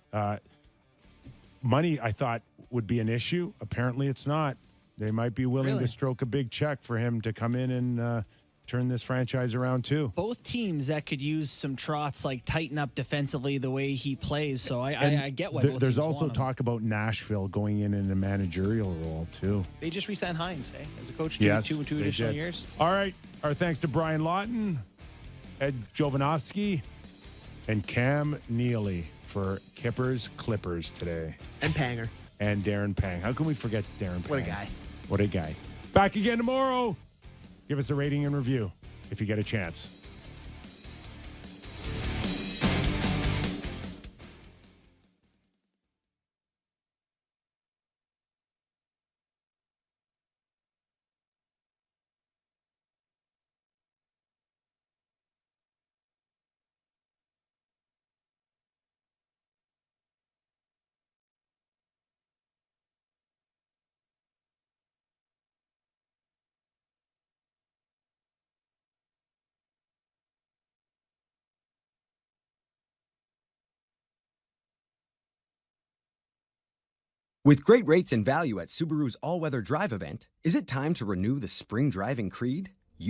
money I thought would be an issue. Apparently it's not. They might be willing to stroke a big check for him to come in and turn this franchise around too. Both teams that could use some trots, like tighten up defensively the way he plays. So I get why both there's teams also want him. talk about Nashville going in a managerial role too. They just re-signed Hines, as a coach, Yes, two they additional did. years. All right. Our thanks to Brian Lawton, Ed Jovanovski, and Cam Neely for Kippers Clippers today. And Panger. And Darren Pang. How can we forget Darren Pang? What a guy. What a guy. Back again tomorrow. Give us a rating and review if you get a chance. With great rates and value at Subaru's all-weather drive event, is it time to renew the spring driving creed?